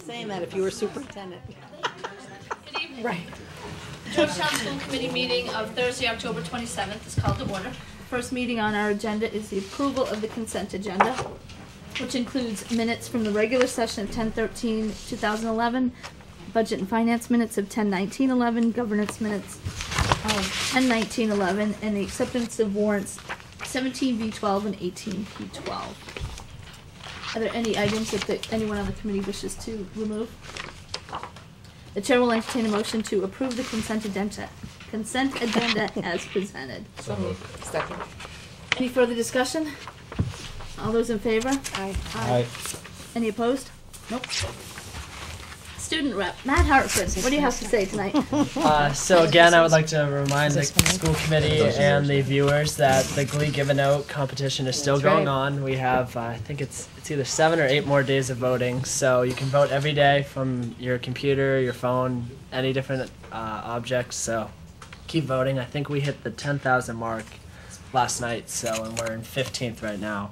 saying that if you were superintendent. Good evening. Right. Georgetown School Committee meeting of Thursday, October 27th is called to order. First meeting on our agenda is the approval of the consent agenda, which includes minutes from the regular session of 10/13/2011, budget and finance minutes of 10/19/11, governance minutes of 10/19/11, and the acceptance of warrants 17V12 and 18P12. Are there any items that anyone on the committee wishes to remove? The chair will entertain a motion to approve the consent agenda as presented. So moved. Second. Any further discussion? All those in favor? Aye. Aye. Any opposed? Nope. Student rep, Matt Hartford, what do you have to say tonight? So again, I would like to remind the school committee and the viewers that the Glee Give a Note competition is still going on. We have, I think it's either 7 or 8 more days of voting, so you can vote every day from your computer, your phone, any different objects. So keep voting. I think we hit the 10,000 mark last night, and we're in 15th right now.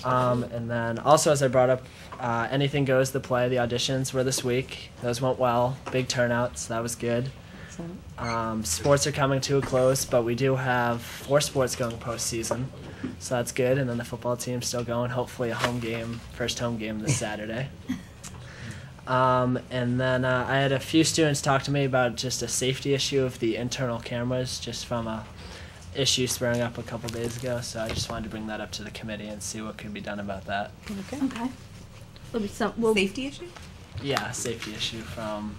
And then also, as I brought up, Anything Goes, the play, the auditions were this week. Those went well. Big turnouts. That was good. Sports are coming to a close, but we do have 4 sports going postseason, so that's good. And then the football team's still going. Hopefully a home game, first home game this Saturday. And then I had a few students talk to me about just a safety issue of the internal cameras, just from a issue sprang up a couple days ago. So I just wanted to bring that up to the committee and see what could be done about that. Okay. There'll be Safety issue? Yeah, safety issue from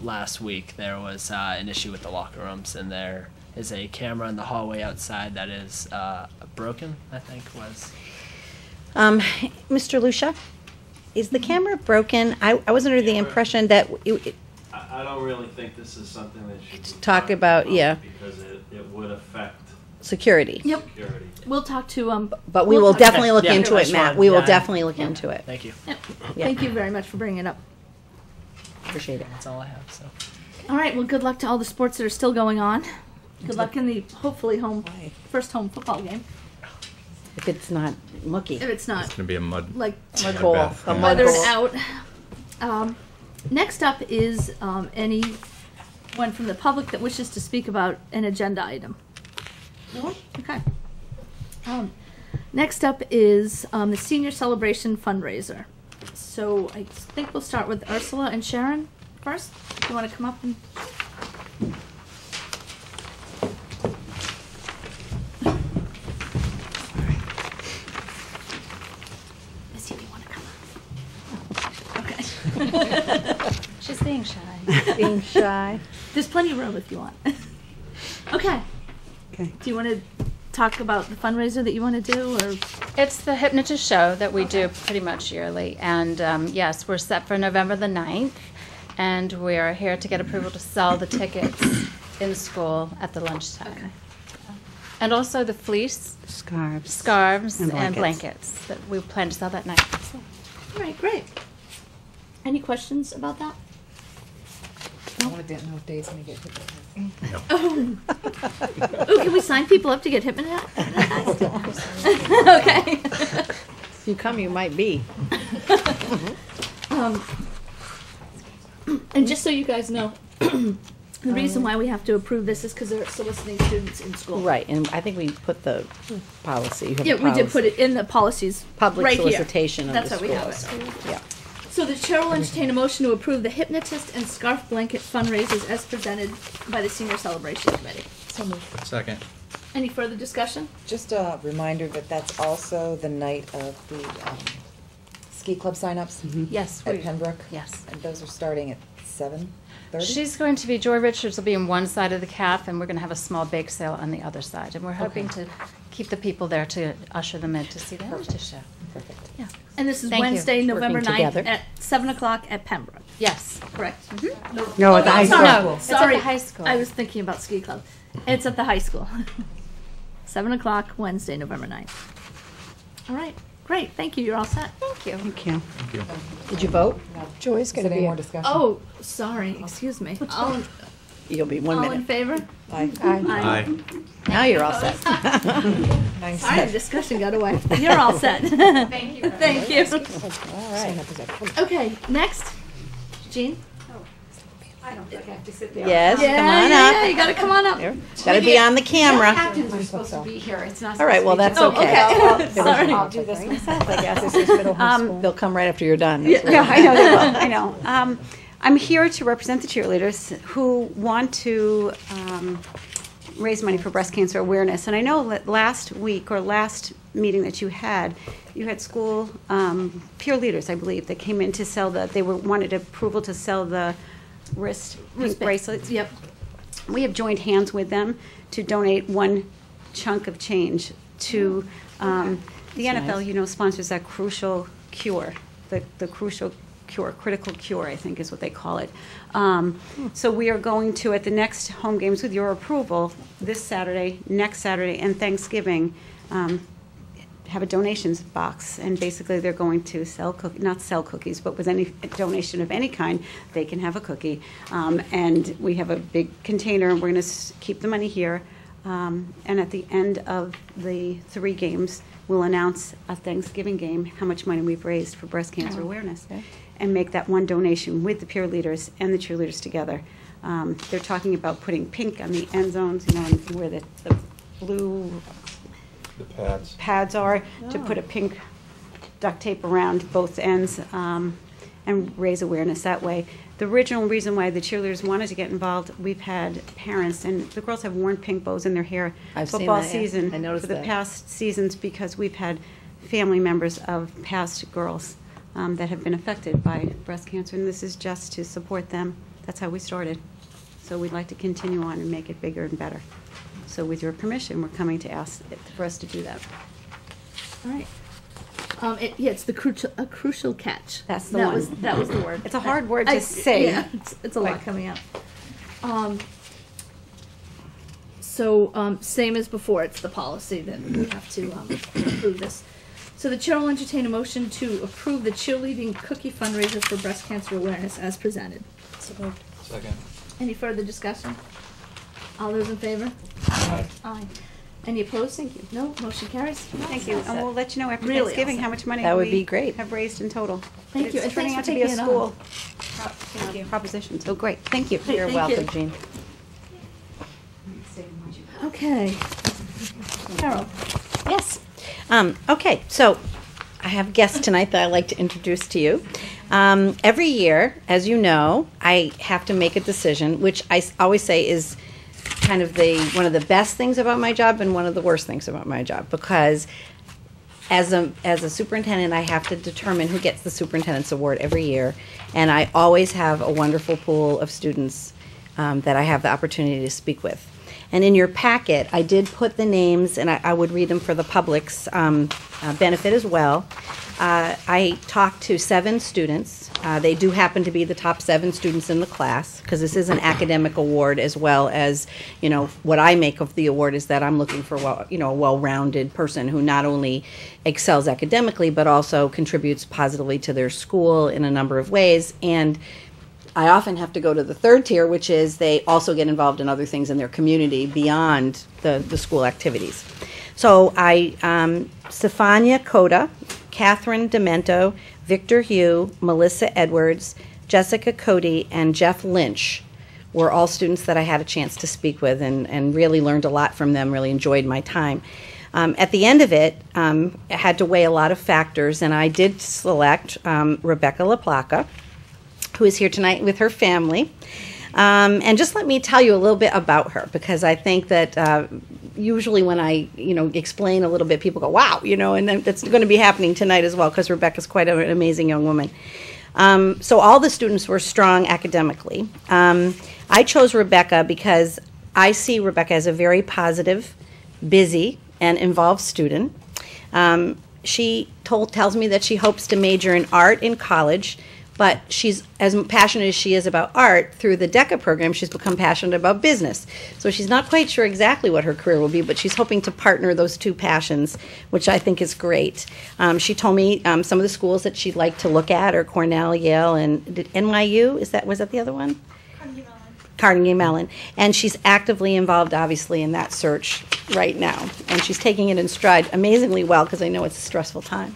last week. There was an issue with the locker rooms, and there is a camera in the hallway outside that is broken, I think was. Mr. Lucia, is the camera broken? I was under the impression that I don't really think this is something that should be talk talked about, yeah. because it would affect security. Yep. security. We'll talk to But we we'll will talk- definitely look Yeah, into that's it, Matt. fine. We will Yeah. definitely look into it. Thank you. Yep. Yeah. Thank you very much for bringing it up. Appreciate it. That's all I have. So. All right. Well, good luck to all the sports that are still going on. Good luck in the hopefully first home football game. If it's not mucky. If it's not It's gonna be a mud. like Mud Mud bowl. bath. A mud weathered bowl. out. Next up is anyone from the public that wishes to speak about an agenda item. No? Okay. Next up is the senior celebration fundraiser. So I think we'll start with Ursula and Sharon first. Do you want to come up and... Missy, do you want to come up? Okay. She's being shy. Being shy. There's plenty of room if you want. Okay. Okay. Do you want to talk about the fundraiser that you want to do, or? It's the hypnotist show that we do pretty much yearly. And yes, we're set for November the 9th. And we are here to get approval to sell the tickets in school at the lunchtime. Okay. And also the fleece, scarves, and blankets that we plan to sell that night. So. All right, great. Any questions about that? I want to know if Dave's going to get hypnotized. Oh. Ooh, can we sign people up to get hypnotized? Okay. If you come, you might be. And just so you guys know, the reason why we have to approve this is because they're soliciting students in school. Right, and I think we put the policy. You have Yeah, a we did policy. put it in the policies. Public right solicitation here. of That's the how we have schools. it. Yeah. So the chair will entertain a motion to approve the hypnotist and scarf blanket fundraisers as presented by the senior celebration committee. So moved. Second. Any further discussion? Just a reminder that that's also the night of the ski club signups Yes. at Pembroke. Yes. And those are starting at 7:30. She's going to be, Joy Richards will be on one side of the calf, and we're going to have a small bake sale on the other side. And we're hoping to keep the people there to usher them in to see the hypnotist show. Perfect. Yeah. And this is Thank you. Wednesday, November Working 9th together. at 7 o'clock at Pembroke. Yes. Correct? No, at the high school. No, it's at Sorry. the high school. I was thinking about ski club. It's at the high school. 7 o'clock, Wednesday, November 9th. All right. Great. Thank you. You're all set. Thank you. Thank you. Thank you. Did you vote? Joy's going to be more discussion. Oh, sorry. Excuse me. You'll be 1 All in minute. favor? Aye. Aye. Now you're all set. Nice. Sorry, the discussion got away. You're all set. Thank you. Thank you. All right. Okay, next. Jean? I don't think I have to sit there. Yes, come Yeah, on yeah, up. you gotta come on up. Got to be on the camera. Captains are supposed to be here. It's not. All right, well, that's Oh, okay. okay. Sorry. I'll do this myself, I guess. They'll come right after you're done. Yeah, I know they will. I know. I'm here to represent the cheerleaders who want to raise money for breast cancer awareness. And I know that last week or last meeting that you had school peer leaders, I believe, that came in to sell wanted approval to sell the wrist bracelets. Yep. We have joined hands with them to donate one chunk of change to the NFL. Sponsors that crucial cure, the crucial cure, critical cure, I think is what they call it. So we are going to, at the next home games, with your approval, this Saturday, next Saturday, and Thanksgiving, have a donations box, and basically they're going to not sell cookies, but with any donation of any kind, they can have a cookie. And we have a big container, and we're going to keep the money here. And at the end of the 3 games, we'll announce a Thanksgiving game, how much money we've raised for breast cancer awareness, and make that one donation with the peer leaders and the cheerleaders together. They're talking about putting pink on the end zones, and where the blue pads are, to put a pink duct tape around both ends and raise awareness that way. The original reason why the cheerleaders wanted to get involved, we've had parents, and the girls have worn pink bows in their hair I've seen football that, yeah. season I noticed for the that. past seasons, because we've had family members of past girls that have been affected by breast cancer, and this is just to support them. That's how we started. So we'd like to continue on and make it bigger and better. So with your permission, we're coming to ask for us to do that. All right. It's the crucial catch. That's the that one. That was the word. It's a hard word to say. Yeah, it's a lot coming out. So same as before, it's the policy that we have to approve this. So the chair will entertain a motion to approve the cheerleading cookie fundraiser for breast cancer awareness as presented. Second. Any further discussion? All those in favor? Aye. Any opposed? Thank you. No, motion carries. Thank you. And we'll let you know after Really Thanksgiving awesome. how much money That would we be great. have raised in total. Thank But you, It's and turning thanks out for to be a taking it school on. proposition. So great. Thank you. You're Thank welcome, you. Jean. Okay. Carol. Yes. Okay, so I have a guest tonight that I'd like to introduce to you. Every year, as you know, I have to make a decision, which I always say is kind of one of the best things about my job and one of the worst things about my job, because as a superintendent, I have to determine who gets the superintendent's award every year, and I always have a wonderful pool of students that I have the opportunity to speak with. And in your packet, I did put the names, and I would read them for the public's benefit as well. I talked to 7 students. They do happen to be the top 7 students in the class, because this is an academic award, as well as, what I make of the award is that I'm looking for, a well-rounded person who not only excels academically, but also contributes positively to their school in a number of ways. And I often have to go to the 3rd tier, which is they also get involved in other things in their community beyond the school activities. So Stefania Coda, Catherine Demento, Victor Hugh, Melissa Edwards, Jessica Cody, and Jeff Lynch were all students that I had a chance to speak with, and really learned a lot from them, really enjoyed my time. At the end of it, I had to weigh a lot of factors, and I did select Rebecca LaPlaca, who is here tonight with her family. And just let me tell you a little bit about her, because I think that usually when I, explain a little bit, people go, wow, and then that's going to be happening tonight as well, because Rebecca's quite an amazing young woman. So all the students were strong academically. I chose Rebecca because I see Rebecca as a very positive, busy, and involved student. She tells me that she hopes to major in art in college, but she's as passionate as she is about art. Through the DECA program, she's become passionate about business. So she's not quite sure exactly what her career will be, but she's hoping to partner those 2 passions, which I think is great. She told me some of the schools that she'd like to look at are Cornell, Yale, and NYU. Was that the other one? Carnegie Mellon, and she's actively involved, obviously, in that search right now, and she's taking it in stride amazingly well, because I know it's a stressful time.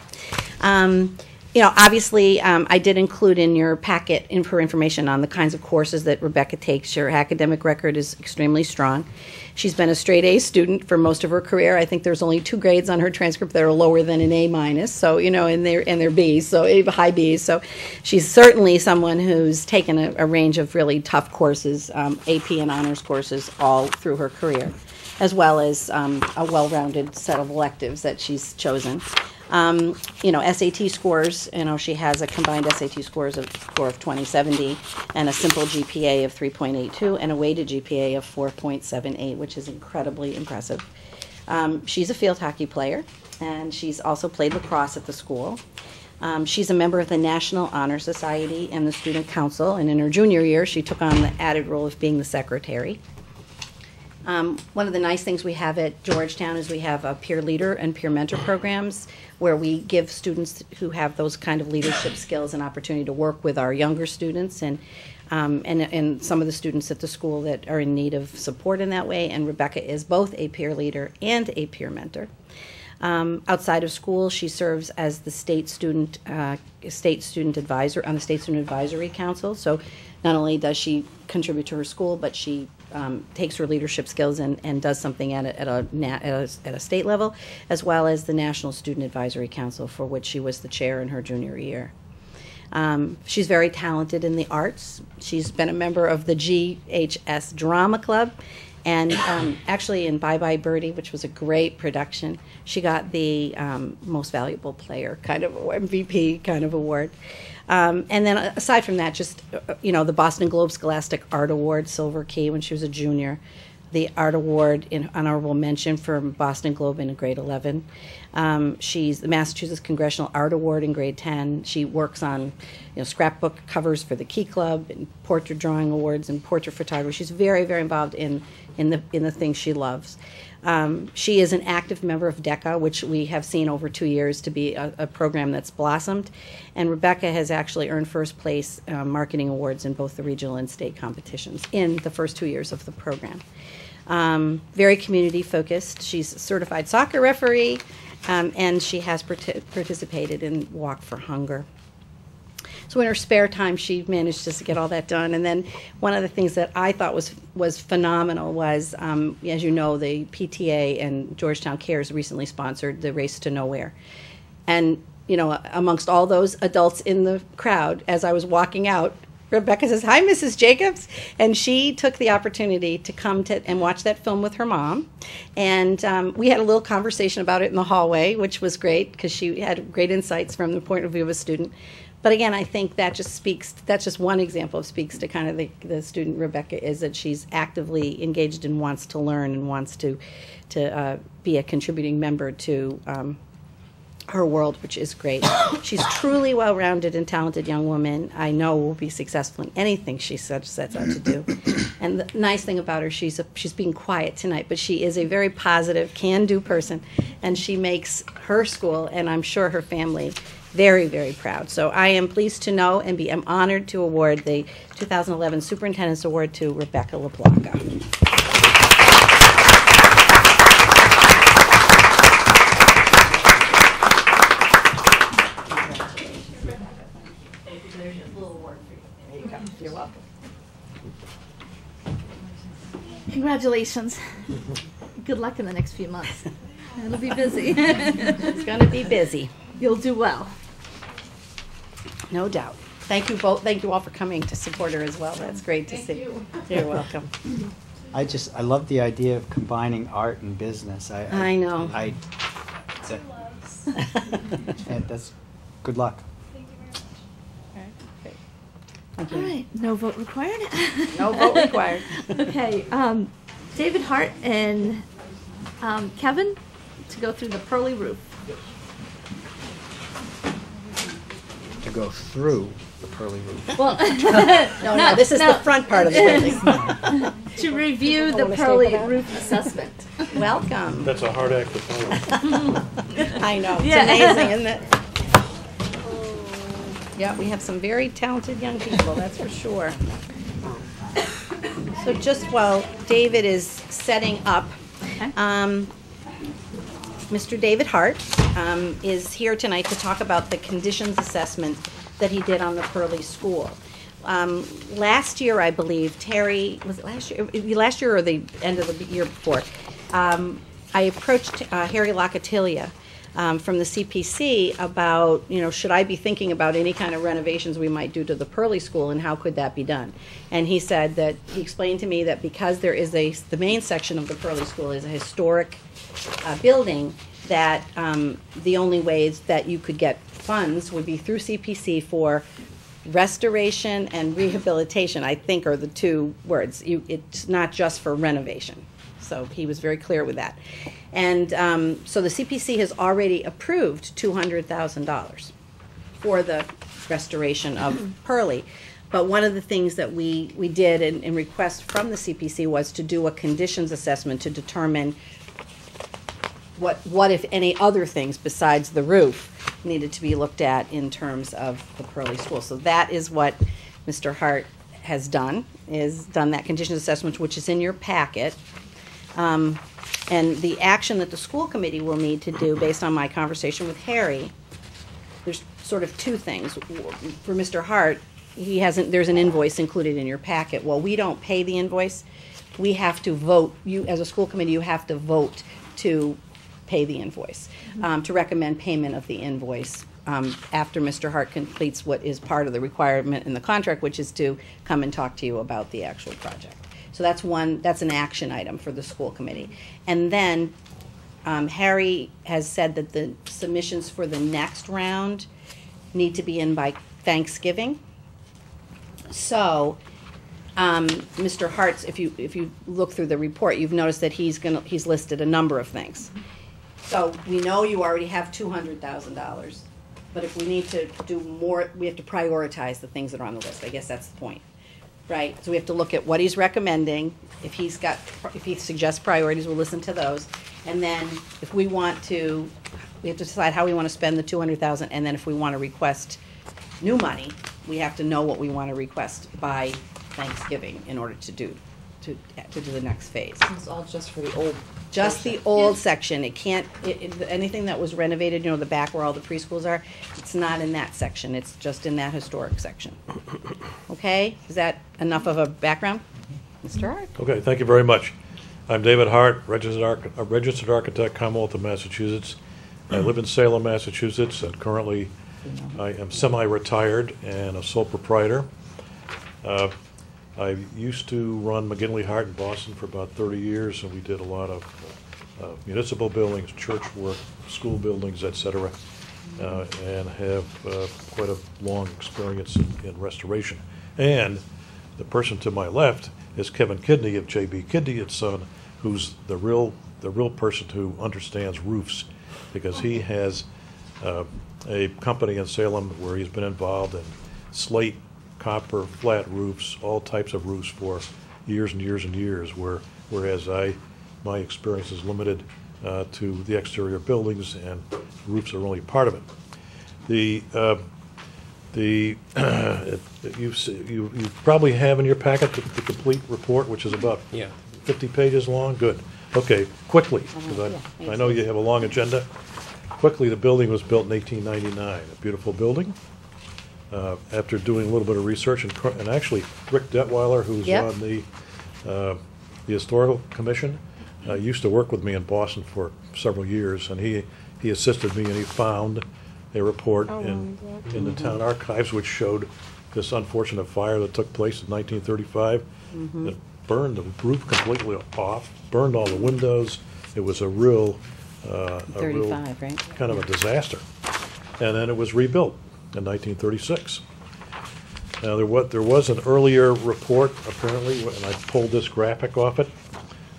Obviously, I did include in your packet her information on the kinds of courses that Rebecca takes. Her academic record is extremely strong. She's been a straight A student for most of her career. I think there's only 2 grades on her transcript that are lower than an A-, so, and they're B's, so high B's. So she's certainly someone who's taken a range of really tough courses, AP and honors courses, all through her career, as well as a well-rounded set of electives that she's chosen. SAT scores, she has a combined SAT score of 2070 and a simple GPA of 3.82 and a weighted GPA of 4.78, which is incredibly impressive. She's a field hockey player, and she's also played lacrosse at the school. She's a member of the National Honor Society and the Student Council, and in her junior year, she took on the added role of being the secretary. One of the nice things we have at Georgetown is we have peer leader and peer mentor programs where we give students who have those kind of leadership skills an opportunity to work with our younger students and some of the students at the school that are in need of support in that way. And Rebecca is both a peer leader and a peer mentor. Outside of school, she serves as the state student advisor on the State Student Advisory Council. So not only does she contribute to her school, but she takes her leadership skills and does something at a state level, as well as the National Student Advisory Council, for which she was the chair in her junior year. She's very talented in the arts. She's been a member of the GHS Drama Club, and actually in Bye Bye Birdie, which was a great production, she got the Most Valuable Player kind of MVP kind of award. And then aside from that, just, the Boston Globe Scholastic Art Award, Silver Key, when she was a junior, the Art Award in honorable mention for Boston Globe in grade 11. She's the Massachusetts Congressional Art Award in grade 10. She works on, scrapbook covers for the Key Club and portrait drawing awards and portrait photography. She's very, very involved in the things she loves. She is an active member of DECA, which we have seen over 2 years to be a program that's blossomed. And Rebecca has actually earned first place marketing awards in both the regional and state competitions in the first 2 years of the program. Very community focused. She's a certified soccer referee, and she has participated in Walk for Hunger. So in her spare time, she managed to get all that done. And then one of the things that I thought was phenomenal was, as you know, the PTA and Georgetown Cares recently sponsored the Race to Nowhere. And, amongst all those adults in the crowd, as I was walking out, Rebecca says, "Hi, Mrs. Jacobs." And she took the opportunity to come and watch that film with her mom. And we had a little conversation about it in the hallway, which was great because she had great insights from the point of view of a student. But again, I think that's just one example speaks to kind of the student Rebecca is, that she's actively engaged and wants to learn and wants to be a contributing member to her world, which is great. She's truly well-rounded and talented young woman. I know will be successful in anything she sets out to do. And the nice thing about her, she's being quiet tonight, but she is a very positive, can-do person, and she makes her school, and I'm sure her family, very, very proud. So I am pleased to know and am honored to award the 2011 Superintendent's Award to Rebecca LaPlaca. You're welcome. Congratulations. Good luck in the next few months. It'll be busy. It's going to be busy. You'll do well. No doubt. Thank you both. Thank you all for coming to support her as well. That's great to see. You're welcome. I love the idea of combining art and business. I know. And that's good luck. Thank you. All right. No vote required. No vote required. Okay. David Hart and Kevin to go through the Pearly Roof. To go through the Pearly Roof. Well, No, this is the front part of the building. To review the Pearly Roof assessment. Welcome. That's a hard act to follow. I know. It's Yeah. amazing, isn't it? Yeah, we have some very talented young people, that's for sure. So just while David is setting up, Mr. David Hart is here tonight to talk about the conditions assessment that he did on the Pearly School. Last year, I believe, Terry, was it last year or the end of the year before, I approached Harry Locatilia from the CPC about, should I be thinking about any kind of renovations we might do to the Pearly School and how could that be done? And he said that, he explained to me that because there is the main section of the Pearly School is a historic building, that the only ways that you could get funds would be through CPC for restoration and rehabilitation, I think are the two words. It's not just for renovation. So he was very clear with that. And so the CPC has already approved $200,000 for the restoration of Pearly. But one of the things that we did in request from the CPC was to do a conditions assessment to determine what if any other things besides the roof needed to be looked at in terms of the Pearly School. So that is what Mr. Hart has done, that conditions assessment, which is in your packet. And the action that the school committee will need to do, based on my conversation with Harry, there's sort of two things. For Mr. Hart, there's an invoice included in your packet. Well, we don't pay the invoice. We have to vote. You, as a school committee, you have to vote to pay the invoice, to recommend payment of the invoice after Mr. Hart completes what is part of the requirement in the contract, which is to come and talk to you about the actual project. So that's an action item for the school committee. And then Harry has said that the submissions for the next round need to be in by Thanksgiving. So Mr. Hart's, if you look through the report, you've noticed that he's listed a number of things. So we know you already have $200,000, but if we need to do more, we have to prioritize the things that are on the list. I guess that's the point, right? So we have to look at what he's recommending. If he suggests priorities, we'll listen to those. And then if we have to decide how we want to spend the $200,000. And then if we want to request new money, we have to know what we want to request by Thanksgiving in order to do the next phase. It's all just for the old. Just the old section. It can't, anything that was renovated, the back where all the preschools are, it's not in that section. It's just in that historic section. Okay? Is that enough of a background? Mr. Hart? Okay, thank you very much. I'm David Hart, registered architect, Commonwealth of Massachusetts. I live in Salem, Massachusetts, and currently I am semi-retired and a sole proprietor. I used to run McGinley Hart in Boston for about 30 years, and we did a lot of municipal buildings, church work, school buildings, etc., and have quite a long experience in restoration. And the person to my left is Kevin Kidney of J.B. Kidney & Son, who's the real person who understands roofs, because he has a company in Salem where he's been involved in slate, copper, flat roofs, all types of roofs for years and years and years, whereas my experience is limited to the exterior buildings, and roofs are only part of it. You probably have in your packet the complete report, which is about 50 pages long. Good. Okay, quickly, because I know you have a long agenda. Quickly, the building was built in 1899, a beautiful building. After doing a little bit of research, and actually Rick Detweiler, who's on the Historical Commission, used to work with me in Boston for several years, and he assisted me, and he found a report in the town archives which showed this unfortunate fire that took place in 1935 that burned the roof completely off, burned all the windows. It was a real, right? Kind of a disaster. And then it was rebuilt in 1936. Now there was an earlier report apparently, and I pulled this graphic off it,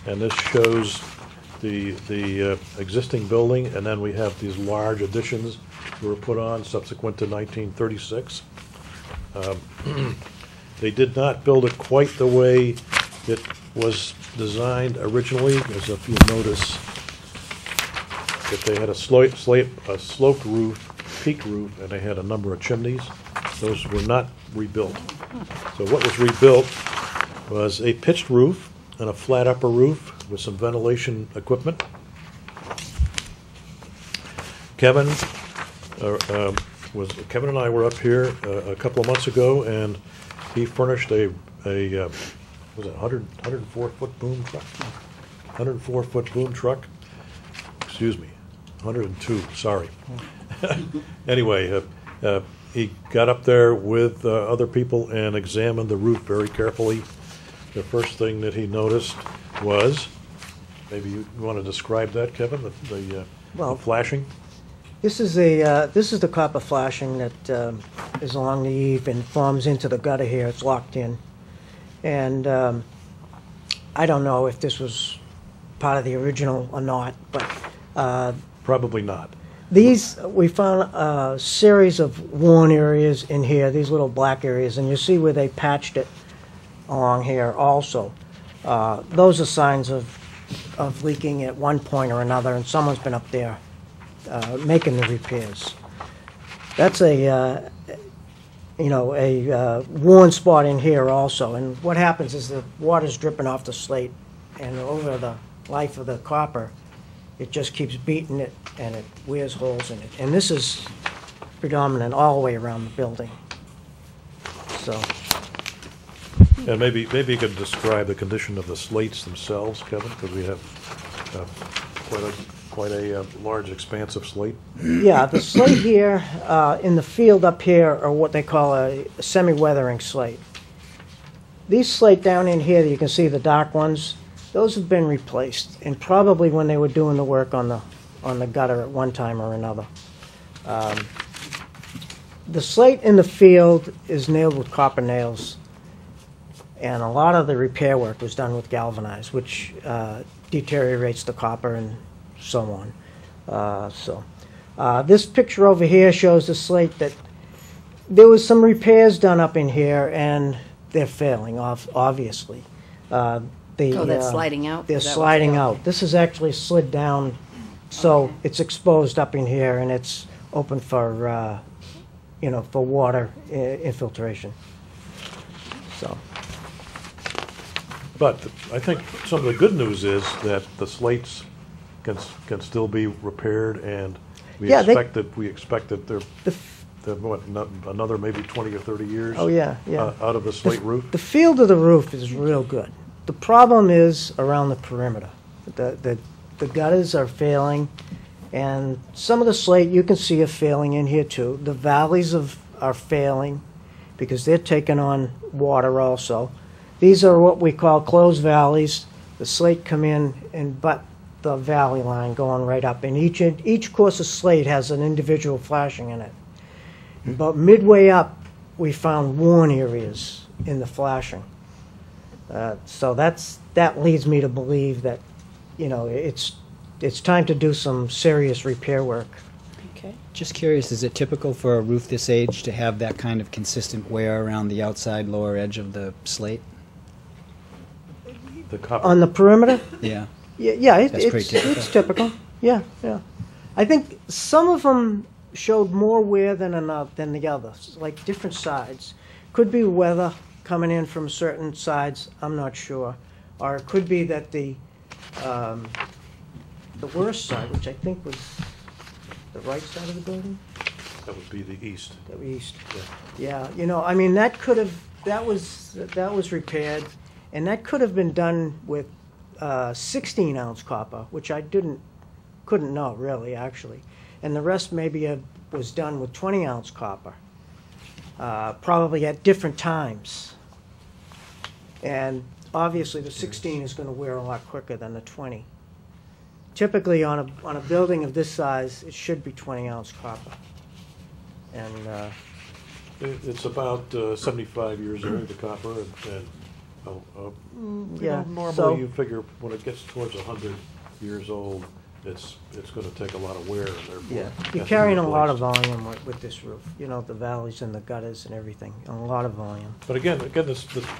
and this shows the existing building, and then we have these large additions that were put on subsequent to 1936. They did not build it quite the way it was designed originally, as if you notice that they had a sloped roof, peak roof, and they had a number of chimneys. Those were not rebuilt. So what was rebuilt was a pitched roof and a flat upper roof with some ventilation equipment. Kevin Kevin and I were up here a couple of months ago, and he furnished a was it 104-foot boom truck? 104-foot boom truck. Excuse me, 102. Sorry. Anyway, he got up there with other people and examined the roof very carefully. The first thing that he noticed was, maybe you want to describe that, Kevin, the flashing? This is the copper flashing that is along the eave and forms into the gutter here. It's locked in. And I don't know if this was part of the original or not, but... Probably not. We found a series of worn areas in here, these little black areas, and you see where they patched it along here also. Those are signs of leaking at one point or another, and someone's been up there making the repairs. That's a worn spot in here also, and what happens is the water's dripping off the slate, and over the life of the copper, it just keeps beating it, and it wears holes in it. And this is predominant all the way around the building. So. And maybe you could describe the condition of the slates themselves, Kevin, because we have quite a large expanse of slate. Yeah, the slate here in the field up here are what they call a semi-weathering slate. These slate down in here, you can see the dark ones, those have been replaced, and probably when they were doing the work on the gutter at one time or another. The slate in the field is nailed with copper nails, and a lot of the repair work was done with galvanized, which deteriorates the copper and so on. This picture over here shows the slate that there was some repairs done up in here, and they're failing, obviously. They're sliding out? They're sliding out. This is actually slid down, so it's exposed up in here, and it's open for, for water infiltration. So. But I think some of the good news is that the slates can still be repaired, and we expect that they're another maybe 20 or 30 years. Oh yeah. Out of the slate roof. The field of the roof is real good. The problem is around the perimeter. The gutters are failing, and some of the slate you can see are failing in here too. The valleys are failing because they're taking on water also. These are what we call closed valleys. The slate come in and butt the valley line going right up, and each course of slate has an individual flashing in it. About midway up, we found worn areas in the flashing. So that leads me to believe that, it's time to do some serious repair work. Okay. Just curious, is it typical for a roof this age to have that kind of consistent wear around the outside lower edge of the slate? The copper. On the perimeter? Yeah. Yeah, it's typical. Yeah. I think some of them showed more wear than the others, like different sides. Could be weather coming in from certain sides, I'm not sure. Or it could be that the worst side, which I think was the right side of the building? That would be the east. The east. Yeah, that was repaired, and that could have been done with 16-ounce copper, which I couldn't know really, actually. And the rest maybe was done with 20-ounce copper, probably at different times. And obviously the 16 is going to wear a lot quicker than the 20. Typically on a building of this size, it should be 20-ounce copper. And it's about 75 years old, the copper, and normally you figure when it gets towards 100 years old, it's going to take a lot of wear, and therefore you're carrying a lot of volume with this roof. The valleys and the gutters and everything, a lot of volume. But again, the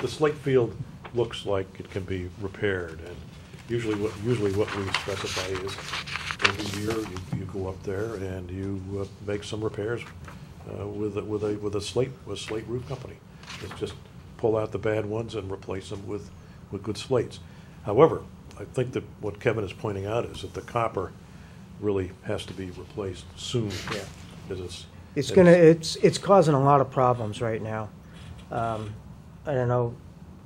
slate field looks like it can be repaired, and usually what we specify is every year you go up there and you make some repairs with a slate roof company. It's just pull out the bad ones and replace them with good slates. However, I think that what Kevin is pointing out is that the copper really has to be replaced soon. Yeah. Because It's causing a lot of problems right now. I don't know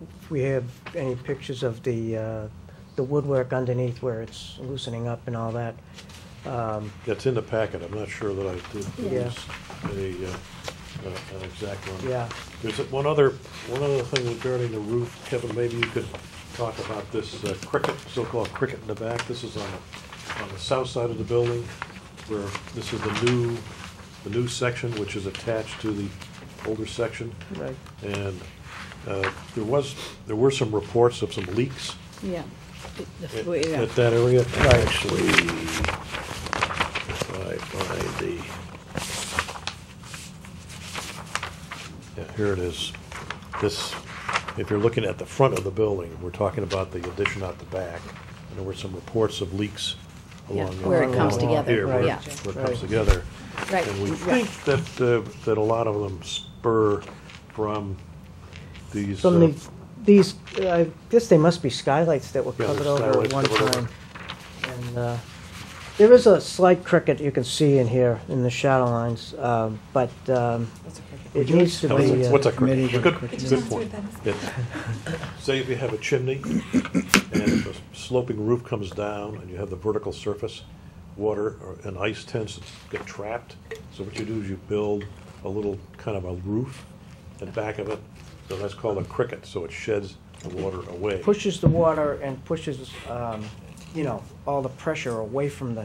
if we have any pictures of the woodwork underneath where it's loosening up and all that. That's in the packet. I'm not sure that I did Yeah. use an exact one. Yeah. There's one other thing regarding the roof. Kevin, maybe you could talk about this cricket, so-called cricket in the back. This is on the south side of the building, where this is the new section, which is attached to the older section. Right. And there were some reports of some leaks Yeah. at that area. Actually, if I find here it is. This, if you're looking at the front of the building, we're talking about the addition out the back. And there were some reports of leaks along where it comes together. here, where, Yeah. where it comes together. Right. And we think that a lot of them spur from these. These, I guess they must be skylights that were Yeah, covered they're over at skylights one covered over. time. And there is a slight cricket you can see in here in the shadow lines, but it needs to be. What's a committee cricket? with Good point. Yeah. Say if you have a chimney and the sloping roof comes down and you have the vertical surface, water and ice tends to get trapped. So what you do is you build a little kind of a roof at the back of it. So that's called a cricket. So it sheds the water away. Pushes the water and pushes, all the pressure away from the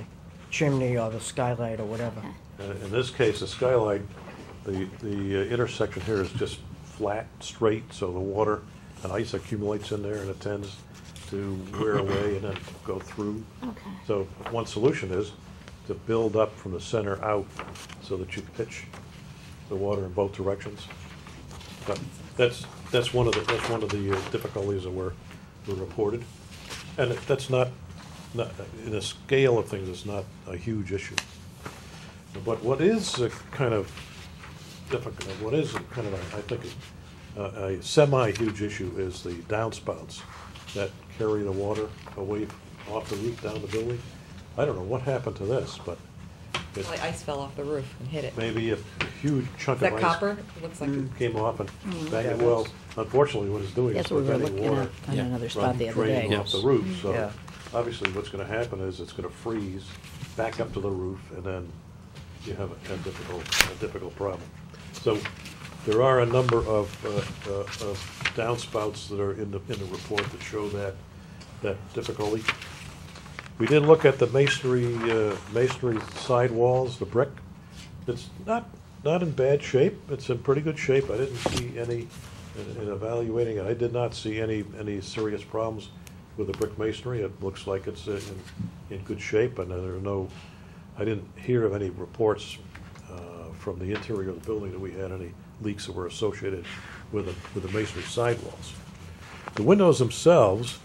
chimney or the skylight or whatever. In this case, the skylight, the intersection here is just flat, straight, so the water and ice accumulates in there and it tends to wear away and then go through. Okay. So one solution is to build up from the center out so that you pitch the water in both directions. But that's one of the difficulties that were reported, and that's not in the scale of things. It's not a huge issue. But what is kind of difficult, what is kind of I think a semi-huge issue is the downspouts that carry the water away off the roof down the building. I don't know what happened to this, but it Like ice fell off the roof and hit it. maybe a huge chunk Is of that ice copper? It looks like it. came off and back in. Well, unfortunately, what it's doing That's is what we were preventing looking water at on another spot the other draining day. off the roof. So Yeah. obviously, what's going to happen is it's going to freeze back up to the roof, and then you have a difficult problem. So there are a number of downspouts that are in the report that show that difficulty. We did look at the masonry sidewalls, the brick. It's not in bad shape. It's in pretty good shape. I didn't see any, in evaluating it, I did not see any serious problems with the brick masonry. It looks like it's in good shape, and I didn't hear of any reports from the interior of the building that we had any leaks that were associated with the masonry sidewalls. The windows themselves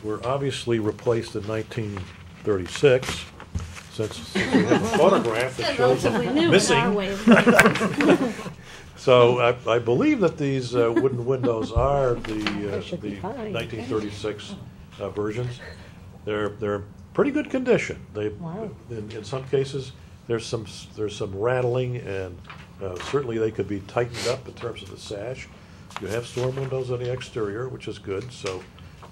were obviously replaced in 1936, since we have a photograph that shows them missing. So I believe that these wooden windows are the 1936 versions. They're in pretty good condition. In some cases, there's some rattling, and certainly they could be tightened up in terms of the sash. You have storm windows on the exterior, which is good, so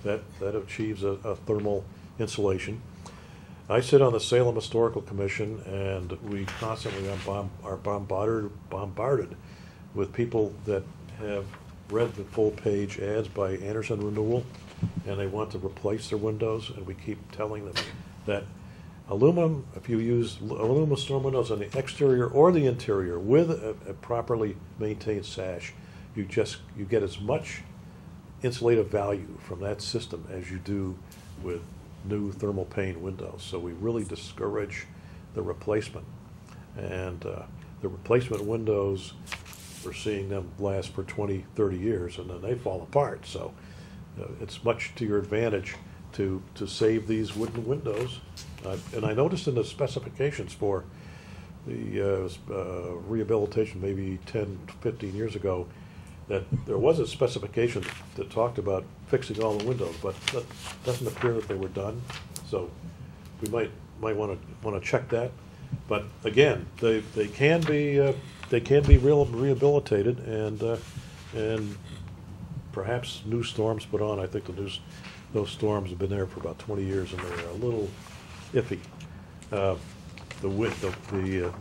that achieves a thermal insulation. I sit on the Salem Historical Commission, and we constantly are bombarded with people that have read the full-page ads by Anderson Renewal, and they want to replace their windows, and we keep telling them that aluminum, if you use aluminum storm windows on the exterior or the interior with a properly maintained sash, you get as much insulative value from that system as you do with new thermal pane windows. So we really discourage the replacement. And the replacement windows, we're seeing them last for 20, 30 years, and then they fall apart. So it's much to your advantage to save these wooden windows. And I noticed in the specifications for the rehabilitation maybe 10, 15 years ago, that there was a specification that talked about fixing all the windows, but that doesn't appear that they were done. So we might want to check that. But again, they can be rehabilitated, and perhaps new storms put on. I think those storms have been there for about 20 years, and they're a little iffy. The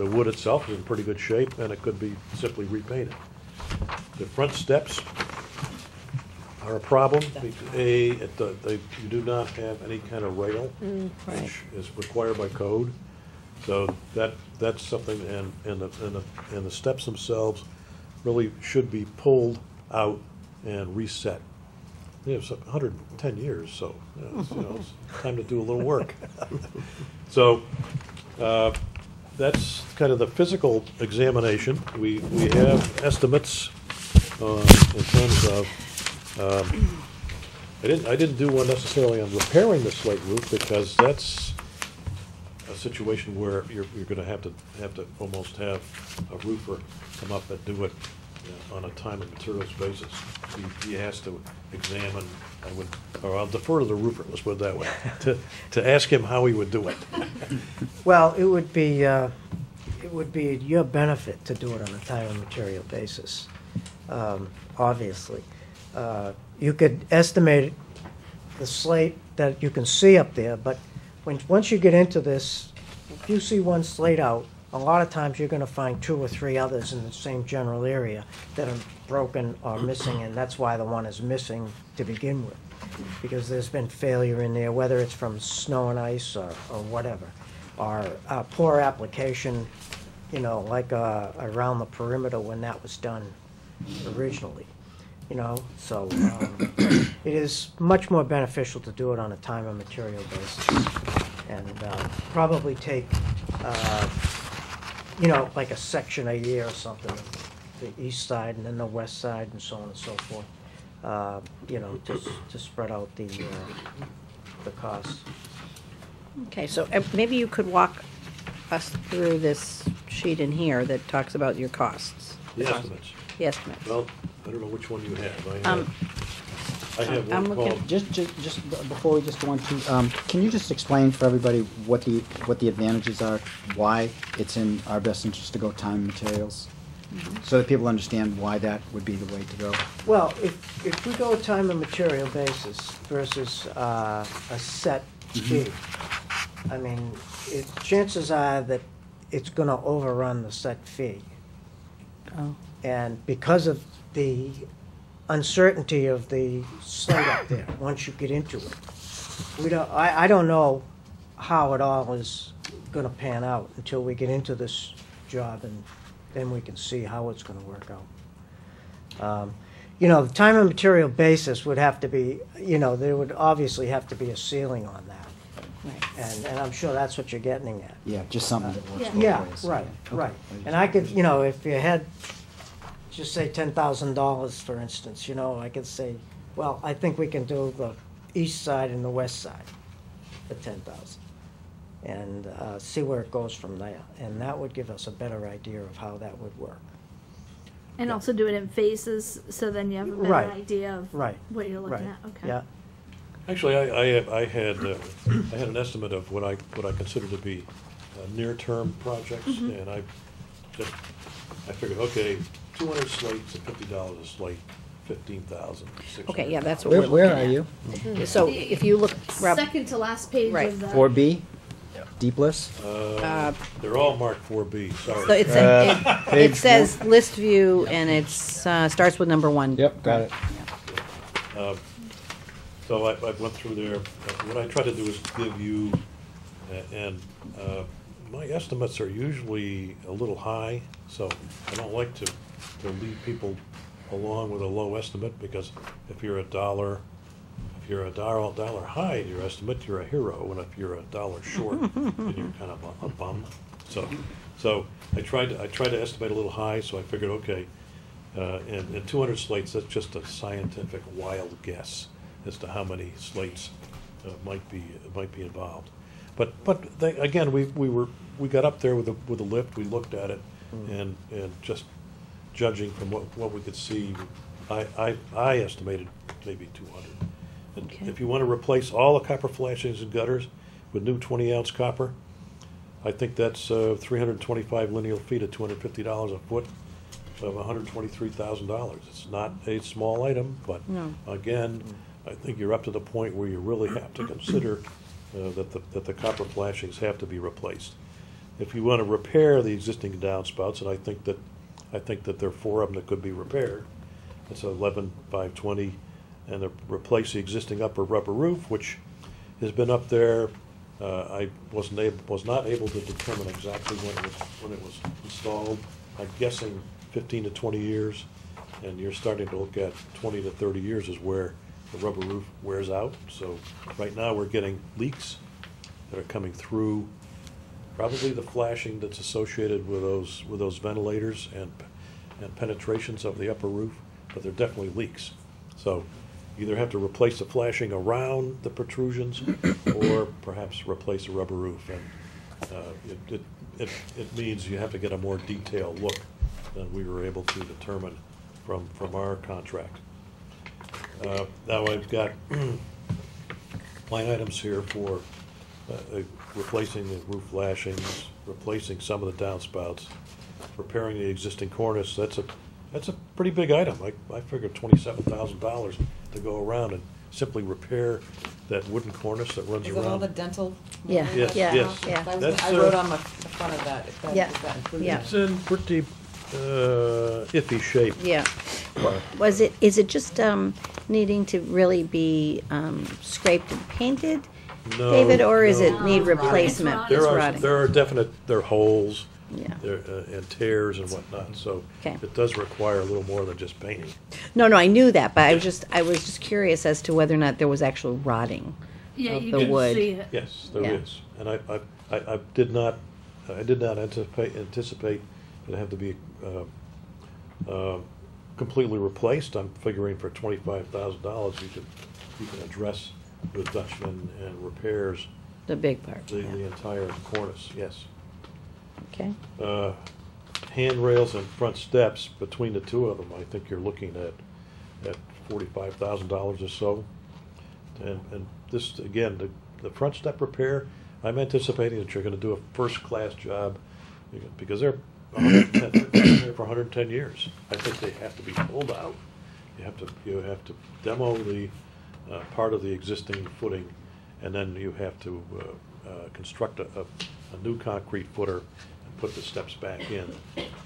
wood itself is in pretty good shape, and it could be simply repainted. The front steps are a problem. You do not have any kind of rail, which is required by code. So that's something, and the steps themselves really should be pulled out and reset. It's 110 years, so it's time to do a little work. So that's kind of the physical examination. We have estimates in terms of. I didn't do one necessarily on repairing the slate roof, because that's a situation where you're going to have to almost have a roofer come up and do it on a time and materials basis. He has to examine. I'll defer to the roofer. Let's put it that way. To ask him how he would do it. Well, it would be your benefit to do it on a time and material basis. Obviously, you could estimate the slate that you can see up there, but once you get into this, if you see one slate out, a lot of times you're going to find 2 or 3 others in the same general area that are broken or missing, and that's why the one is missing to begin with, because there's been failure in there, whether it's from snow and ice or whatever, or poor application, like around the perimeter when that was done originally. So it is much more beneficial to do it on a time and material basis, and probably take like a section a year or something, the east side and then the west side and so on and so forth, to spread out the cost. Okay, so maybe you could walk us through this sheet in here that talks about your costs. The estimates. The estimates. Well, I don't know which one you have. I have I'm one looking- called. Just before we just go on to, can you just explain for everybody what the advantages are, why it's in our best interest to go time and materials, so that people understand why that would be the way to go? Well, if we go time and material basis versus a set fee, I mean, chances are that it's going to overrun the set fee. Oh. And because of the uncertainty of the slate up there, once you get into it, I don't know how it all is going to pan out until we get into this job, and then we can see how it's going to work out. The time and material basis would have to be, there would obviously have to be a ceiling on that. Right. And I'm sure that's what you're getting at. Yeah, just something that works both Yeah, ways. right, Okay. right. And I could, if you had, just say $10,000, for instance, I could say, well, I think we can do the east side and the west side for $10,000, and see where it goes from there. And that would give us a better idea of how that would work. And also do it in phases, so then you have a better Right. idea of Right. what you're looking Right. at. Okay. Yeah. Actually, I had an estimate of what I consider to be near-term projects, and I figured, okay, 200 slates at $50 a slate, 15,000. Okay, yeah, that's what we're looking Where at. are you? So if you look, Rob, Second to last page Right. of the. 4B? Deep list? They're all marked 4B. Sorry. so it says list view, and it's starts with number 1. Yep, got it. So I went through there. What I try to do is give you, and my estimates are usually a little high, so I don't like to lead people along with a low estimate, because if you're a dollar high in your estimate, you're a hero, and if you're a dollar short, then you're kind of a bum. So I tried to estimate a little high, so I figured, okay, and 200 slates, that's just a scientific wild guess as to how many slates might be involved. But again, we got up there with a lift, we looked at it, and just judging from what we could see, I estimated maybe 200. And Okay. if you want to replace all the copper flashings and gutters with new 20-ounce copper, I think that's 325 linear feet at $250 a foot of $123,000. It's not a small item, but No. again, I think you're up to the point where you really have to consider that the copper flashings have to be replaced. If you want to repair the existing downspouts, and I think that there are 4 of them that could be repaired, it's 11,520, and to replace the existing upper rubber roof, which has been up there. I was not able to determine exactly when it was installed. I'm guessing 15 to 20 years, and you're starting to look at 20 to 30 years is where the rubber roof wears out. So right now we're getting leaks that are coming through, probably the flashing that's associated with those ventilators and penetrations of the upper roof, but they're definitely leaks. So either have to replace the flashing around the protrusions or perhaps replace the rubber roof. And it means you have to get a more detailed look than we were able to determine from our contract. Now I've got line items here for replacing the roof flashings, replacing some of the downspouts, repairing the existing cornice. That's a pretty big item. I figured $27,000 to go around and simply repair that wooden cornice that runs Is around. it all the dental? Yeah, Yes, yeah, yes. yeah. That's, I wrote on the front of that, if that, Yeah, is that included? yeah. It's in pretty iffy shape. Yeah. Is it just needing to really be Scraped and painted, No, David, or is no. it need replacement? There It's are rotting. there are definite holes, Yeah. and tears and whatnot. So Okay. it does require a little more than just painting. No, I knew that, but I was just curious as to whether or not there was actual rotting Yeah, of you the can wood. see it. Yes, there Yeah. is, and I did not anticipate it have to be completely replaced. I'm figuring for $25,000 you can address with Dutchman and repairs The big part. the Yeah. entire cornice. Yes. Okay. Handrails and front steps, between the two of them, I think you're looking at $45,000 or so. And this, again, the front step repair, I'm anticipating that you're gonna do a first-class job, because they're 110 for 110 years. I think they have to be pulled out. You have to demo the part of the existing footing, and then you have to construct a new concrete footer and put the steps back in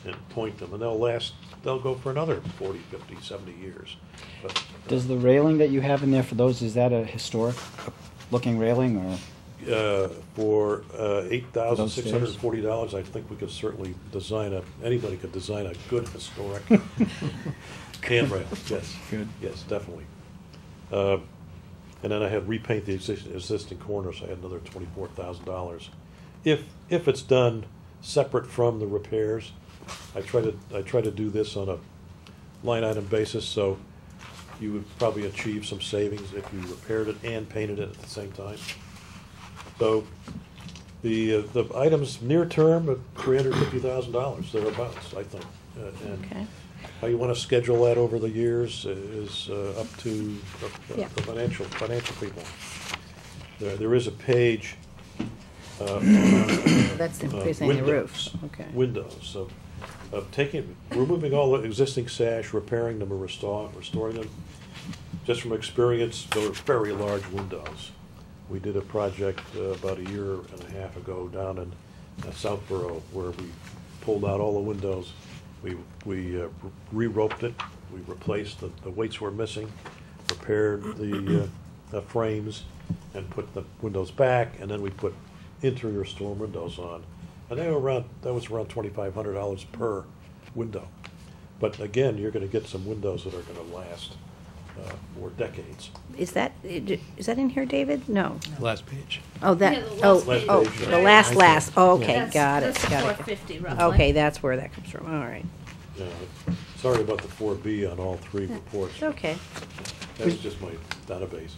and point them, and they'll go for another 40, 50, 70 years. But, Does the railing that you have in there for those, is that a historic looking railing, or? for $8,640, I think we could certainly anybody could design a good historic handrail. Yes. Good. Yes, definitely. And then I had repaint the existing corners. I had another $24,000. If it's done separate from the repairs, I try to do this on a line item basis, so you would probably achieve some savings if you repaired it and painted it at the same time. So the items near term at $350,000 thereabouts, I think. And Okay. how you want to schedule that over the years is up to Yeah. the financial people. There is a page. That's replacing the Windows. roofs. Okay. Windows. So removing all the existing sash, repairing them, or restoring them. Just from experience, those are very large windows. We did a project about a year and a half ago down in Southborough where we pulled out all the windows. We re-roped it. We replaced the weights were missing, repaired the frames, and put the windows back. And then we put interior storm windows on, and that was around $2,500 per window. But again, you're going to get some windows that are going to last for decades. Is that in here, David? No. Last page. Oh, that. Yeah, the last page. The last. Oh, okay, That's- got it. That's the Got it. 450 roughly. Okay, that's where that comes from. All right. Sorry about the 4B on all three reports. It's okay. That was just my database.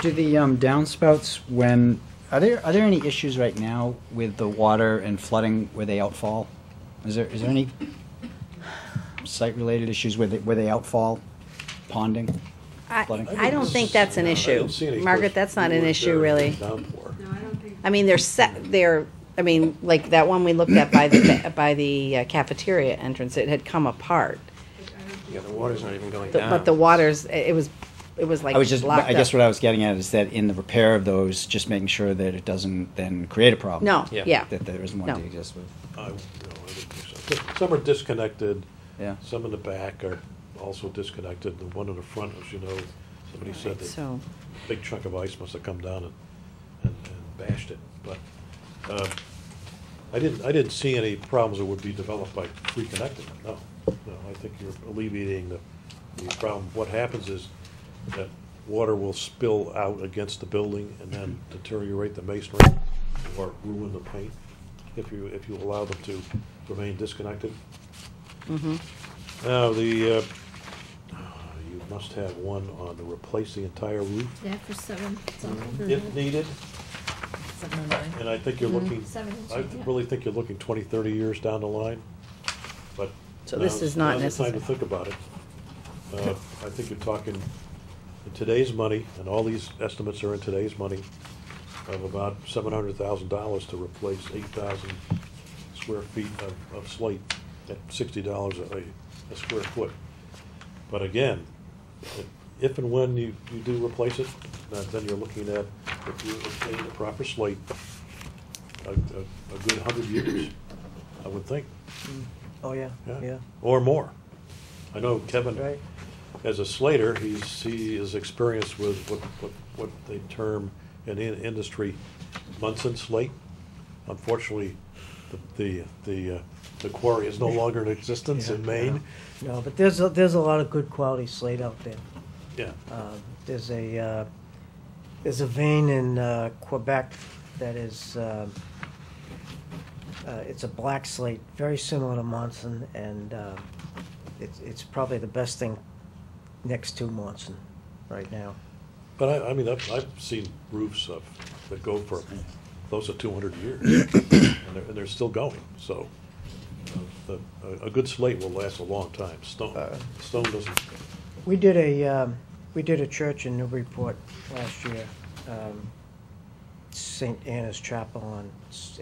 Do the downspouts, are there any issues right now with the water and flooding where they outfall? Is there any site-related issues where they outfall? ponding? I don't think that's an issue. Margaret, that's not an issue, really. I mean, I mean, like that one we looked at by the cafeteria entrance, it had come apart. Yeah, the water's not even going down. But the waters, it was like I guess locked what I was getting at is that in the repair of those, just making sure that it doesn't then create a problem. No, Yeah. yeah. That there isn't one No. to exist with. I don't think so. Some are disconnected. Yeah. Some in the back are also disconnected. The one in the front, as you know, somebody said that So, a big chunk of ice must have come down and bashed it. But I didn't see any problems that would be developed by reconnecting them. No, I think you're alleviating the problem. What happens is that water will spill out against the building and then deteriorate the masonry or ruin the paint if you allow them to remain disconnected. Now, you must have one on to replace the entire roof Yeah, for 7 something. if needed. 709. And I think you're looking, 7 and I 2, yeah. really think you're looking 20, 30 years down the line. But So this is not now's the time to necessary. think about it. I think you're talking in today's money, and all these estimates are in today's money, of about $700,000 to replace 8,000 square feet of slate at $60 a square foot. But again, if and when you do replace it, then you're looking at, if you obtain the proper slate, a good 100 years, I would think. Oh, yeah, yeah. Or more. I know Kevin, Right. as a slater, he is experienced with what they term in the industry Munson slate. Unfortunately, the quarry is no longer in existence in Maine. No, but there's a lot of good quality slate out there. Yeah. There's a vein in Quebec that is it's a black slate, very similar to Monson, and it's probably the best thing next to Monson right now. But I mean, I've seen roofs that go for close to 200 years, and they're still going. So a good slate will last a long time. Stone doesn't. We did a church in Newburyport last year, St. Anna's Chapel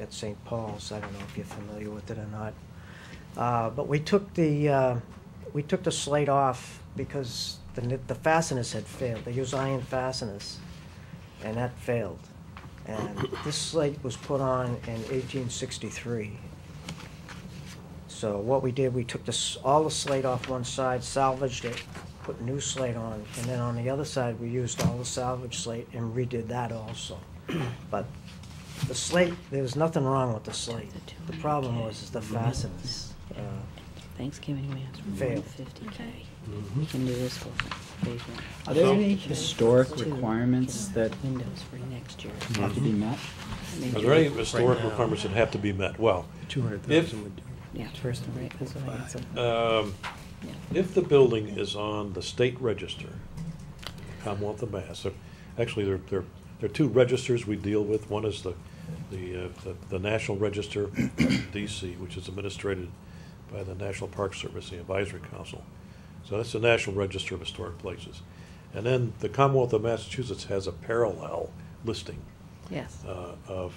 at St. Paul's. I don't know if you're familiar with it or not. But we took the slate off because the fasteners had failed. They use iron fasteners, and that failed. And this slate was put on in 1863. So what we did, we took all the slate off one side, salvaged it, put new slate on, and then on the other side, we used all the salvage slate and redid that also. But the slate, there was nothing wrong with the slate. The problem was the fasteners. Thanksgiving we asked for Fail. 50K. We can do this for phase 1. Are there any historic requirements that Windows for next year. have to be met? Are there any historic requirements that have to be met? Well, 200,000 would do. Yeah, first, right, that's what I answered. if the building is on the state register, Commonwealth of Mass, actually there are two registers we deal with. One is the National Register, D.C., which is administrated by the National Park Service, the Advisory Council. So that's the National Register of Historic Places. And then the Commonwealth of Massachusetts has a parallel listing Yes. of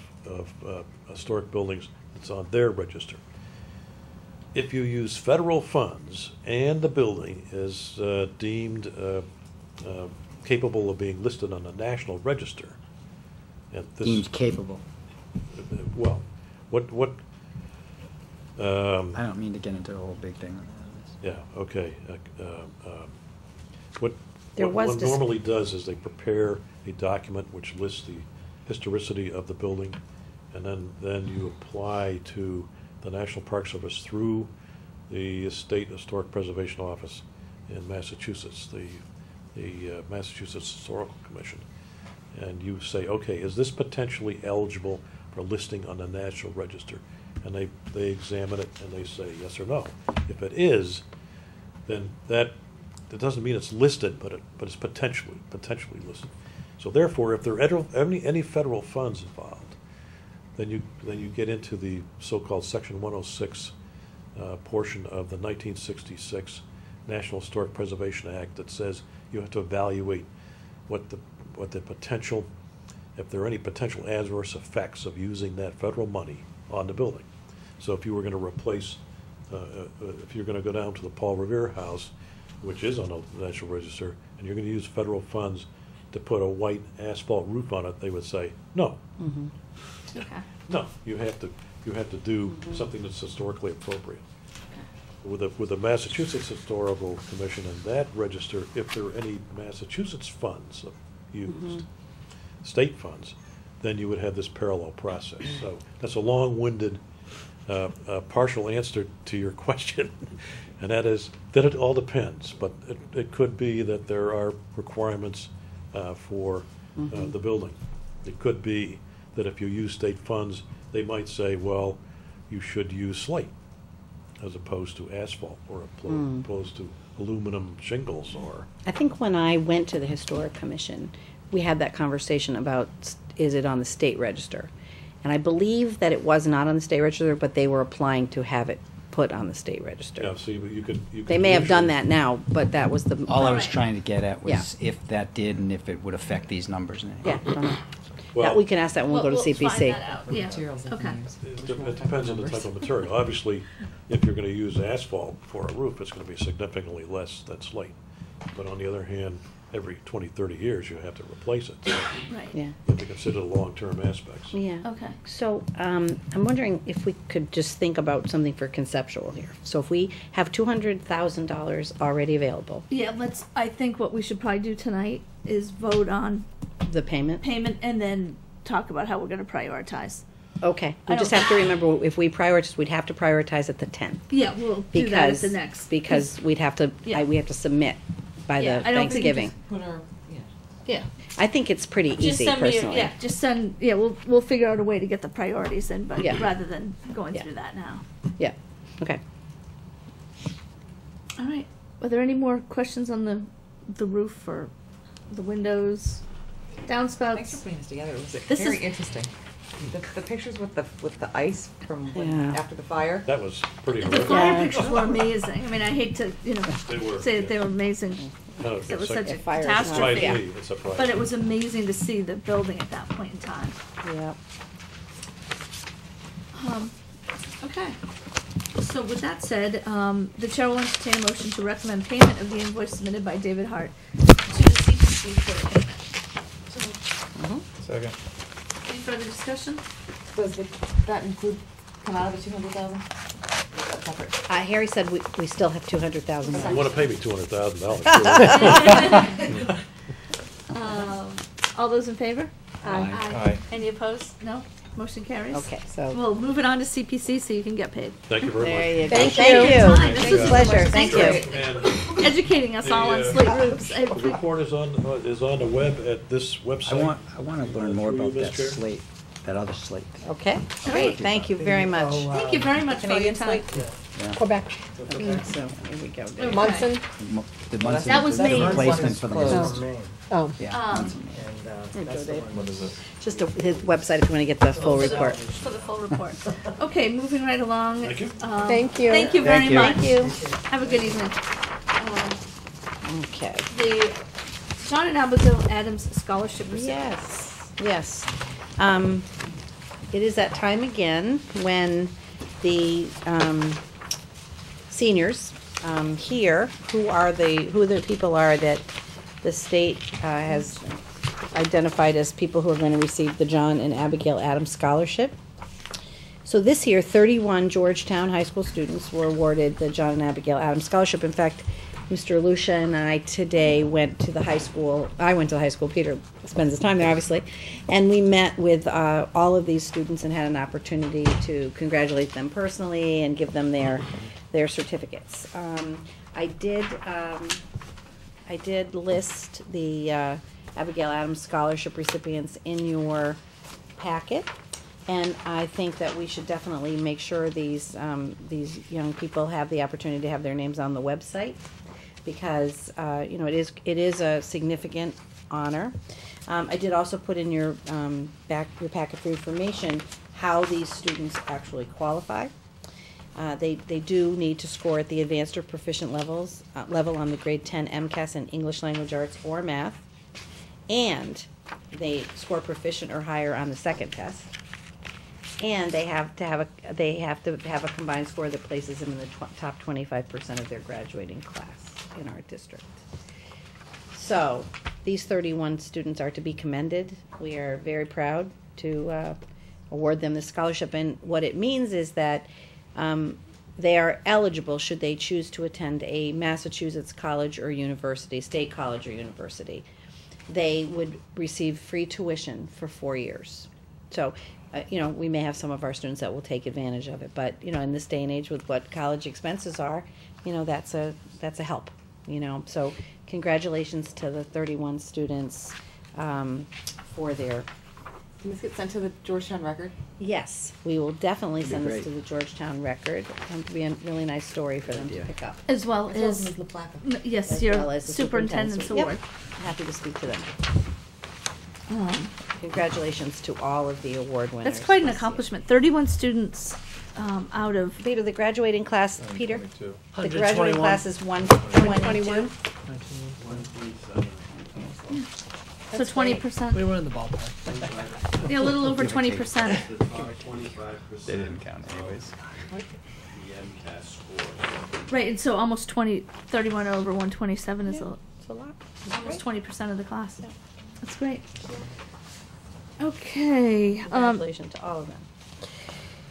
historic buildings that's on their register. If you use federal funds and the building is deemed capable of being listed on the National Register, and this Deemed capable. well, what I don't mean to get into a whole big thing on that. yeah, okay. What There what was one dis- normally does is they prepare a document which lists the historicity of the building, and then you apply to the National Park Service through the State Historic Preservation Office in Massachusetts, the Massachusetts Historical Commission, and you say, okay, is this potentially eligible for listing on the National Register? And they examine it and they say yes or no. If it is, then that doesn't mean it's listed, but it's potentially listed. So therefore, if there are any federal funds involved, then you get into the so-called Section 106 portion of the 1966 National Historic Preservation Act that says you have to evaluate what the potential, if there are any potential adverse effects of using that federal money on the building. So if you were going to replace, if you're going to go down to the Paul Revere House, which is on the National Register, and you're going to use federal funds to put a white asphalt roof on it, they would say, no. Okay. No, you have to do something that's historically appropriate. With the Massachusetts Historical Commission and that register, if there are any Massachusetts funds used, state funds, then you would have this parallel process. So that's a long-winded partial answer to your question, and that is that it all depends. But it could be that there are requirements for the building. It could be that if you use state funds, they might say, well, you should use slate as opposed to asphalt, or opposed to aluminum shingles, or... I think when I went to the Historic Commission, we had that conversation about, is it on the state register? And I believe that it was not on the state register, but they were applying to have it put on the state register. Yeah, see, but you could They may have done that now, but that was the... All I was Right. trying to get at was Yeah. if that did and if it would affect these numbers. Yeah, I don't know. Well, That we can ask that when we go to We'll find CPC. that out. Yeah. Materials and Okay. names. it depends on the type of material. Obviously, if you're going to use asphalt for a roof, it's going to be significantly less than slate. But on the other hand, every 20, 30 years, you have to replace it. So Right. Yeah. you have to consider the long-term aspects. Yeah. Okay. So I'm wondering if we could just think about something for conceptual here. So if we have $200,000 already available, Yeah, I think what we should probably do tonight is vote on the payment, payment and then talk about how we're gonna prioritize. okay. We I just don't- have to remember, if we prioritize, we'd have to prioritize at the 10th. Yeah, we'll do that at Because, the next. because we'd have to, Yeah. we have to submit by Yeah, the I don't think you Thanksgiving. Put our, yeah. Yeah. I think it's pretty Just easy send me, personally. yeah, just send, yeah, we'll figure out a way to get the priorities in, but Yeah. rather than going Yeah. through that now. Yeah, okay. All right. Are there any more questions on the roof or the windows, Thanks for downspouts? putting this together. It was This very is- interesting. The pictures with the ice from Yeah. after the fire. That was pretty The horrific. fire pictures were amazing. I mean, I hate to, They were, say that yeah. they were amazing. No, It was it's like- such a Fire is not- catastrophe. Surprised me, it's surprising. But it was amazing to see the building at that point in time. Yeah. Okay. So with that said, the chair will entertain a motion to recommend payment of the invoice submitted by David Hart to the CPC for payment. So, Second. any further discussion? Does that include, come out of the 200,000? Separate. Harry said we still have $200,000. You want to pay me $200,000? All those in favor? Aye. Any opposed? No? Motion carries? Okay, so. We'll move it on to CPC so you can get paid. Thank you very much. There you go. Thank Thank you. you. This It's was a pleasure, thank you. And Educating us all on The, slate roofs. the report is on the web at this website. I want to learn more Through you, about that Mr. Chair. slate, that other slate. Okay, great, thank you very much. Thank you very much for your Canadian time. slate? Quebec. So, here we go. Okay. Munson? The Munson- That was the Maine. Replacement for the Closed. Munson. Oh. Yeah. Um, What is it? Just his website if you want to get the full report. For the full report. Okay, moving right along. Thank you. Thank you. Thank you very Thank you. much. Have a good evening. Okay. The John and Abigail Adams Scholarship recipients. Yes, yes. It is that time again when the seniors here, who the people are that the state has identified as people who are going to receive the John and Abigail Adams Scholarship. So this year, 31 Georgetown high school students were awarded the John and Abigail Adams Scholarship. In fact, Mr. Lucia and I today went to the high school. I went to the high school. Peter spends his time there, obviously. And we met with all of these students and had an opportunity to congratulate them personally and give them their certificates. I did list the Abigail Adams Scholarship recipients in your packet. And I think that we should definitely make sure these young people have the opportunity to have their names on the website, because it is a significant honor. I did also put in your packet for information how these students actually qualify. They do need to score at the advanced or proficient level on the grade 10 MCAS in English language arts or math. And they score proficient or higher on the second test. And they have to have a combined score that places them in the top 25% of their graduating class in our district. So these 31 students are to be commended. We are very proud to award them the scholarship. And what it means is that they are eligible should they choose to attend a Massachusetts college or university, state college or university. They would receive free tuition for 4 years. So, we may have some of our students that will take advantage of it, but, in this day and age with what college expenses are, that's a help, So congratulations to the 31 students for their. Can this get sent to the Georgetown Record? Yes, we will definitely That'd send be this to great. the Georgetown Record. Going to be a really nice story for them to pick up. As well as, Ms. LaPlaca. yes, As your well as the superintendent's Yep. award. Happy to speak to them. Congratulations to all of the award winners. That's quite an this year. accomplishment. 31 students out of, Peter, the graduating class, Peter? 22. The graduating 121. class is 122. 127. so 20%. We were in the ballpark. Yeah, a little over Give or take. 20%. The top 25%. They didn't count anyways. The MCAS score. Right, and so almost 31 over 127 is It's a lot. almost 20% of the class. That's great. Okay, Congratulations to all of them.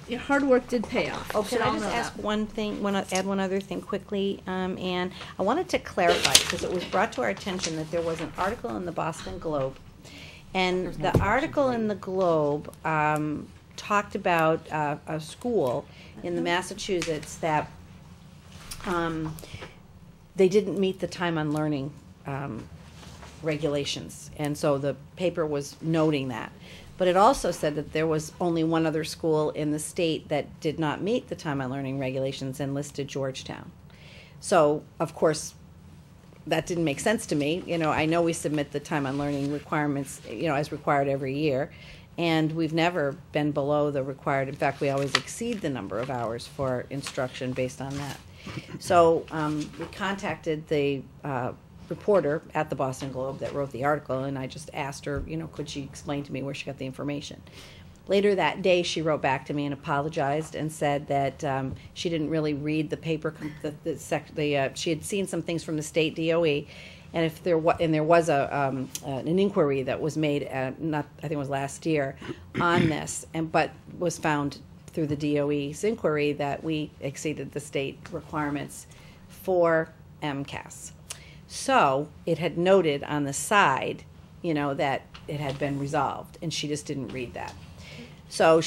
your hard work did pay off. Oh, Should can I all just know ask that. one thing, add one other thing quickly? And I wanted to clarify, because it was brought to our attention that there was an article in the Boston Globe. And the article in the Globe talked about a school in the Massachusetts that they didn't meet the time on learning regulations. And so the paper was noting that. But it also said that there was only one other school in the state that did not meet the time on learning regulations and listed Georgetown. So, of course, that didn't make sense to me. I know we submit the time on learning requirements, as required every year. And we've never been below the required. In fact, we always exceed the number of hours for instruction based on that. So we contacted the reporter at the Boston Globe that wrote the article, and I just asked her, could she explain to me where she got the information. Later that day, she wrote back to me and apologized and said that she didn't really read the paper. She had seen some things from the state DOE, and there was an inquiry that was made, I think it was last year, on this, but was found through the DOE's inquiry that we exceeded the state requirements for MCAS. So it had noted on the side, that it had been resolved, and she just didn't read that. So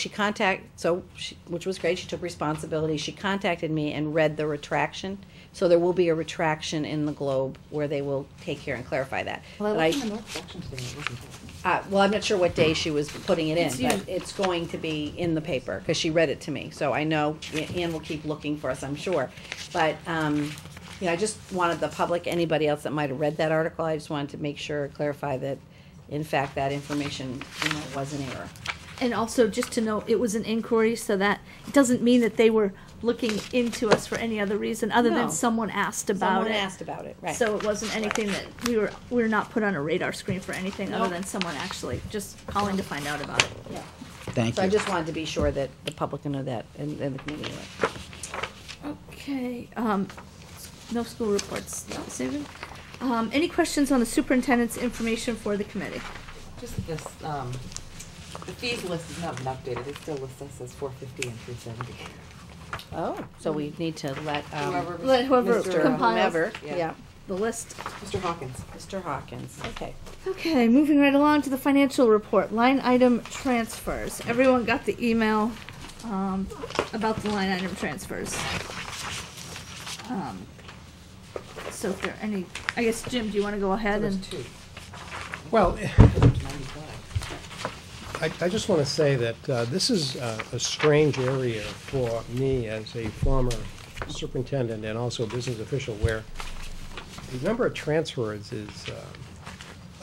which was great. She took responsibility. She contacted me and read the retraction. So there will be a retraction in the Globe where they will take care and clarify that. Well, But I looked in the North section today and it wasn't there. well, I'm not sure what day she was putting it in, It's but it's going to be in the paper, because she read it to me. So I know Ann will keep looking for us, I'm sure. But, I just wanted the public, anybody else that might have read that article, I just wanted to make sure, clarify that, in fact, that information, was an error. And also, just to note, it was an inquiry, so that it doesn't mean that they were looking into us for any other reason other No. than someone asked about Someone it. asked about it, right. So it wasn't anything that we were not put on a radar screen for anything other Nope. than someone actually just calling to find out about it. Yeah. Thank So I you. just wanted to be sure that the public know that, and the community knew. Okay, no school reports this evening. Any questions on the superintendent's information for the committee? Just that this, the fees list has not been updated. It still lists us as $450 and $370. Oh, so we need to let, Let whoever Mr. compiles whomever, Yeah. yeah, the list. Mr. Hawkins. Mr. Hawkins, okay. Okay, moving right along to the financial report, line item transfers. Everyone got the email about the line item transfers. So if there are any, I guess, Jim, do you want to go ahead So and? there's two. Well, 95. I just want to say that this is a strange area for me as a former superintendent and also business official, where the number of transfers is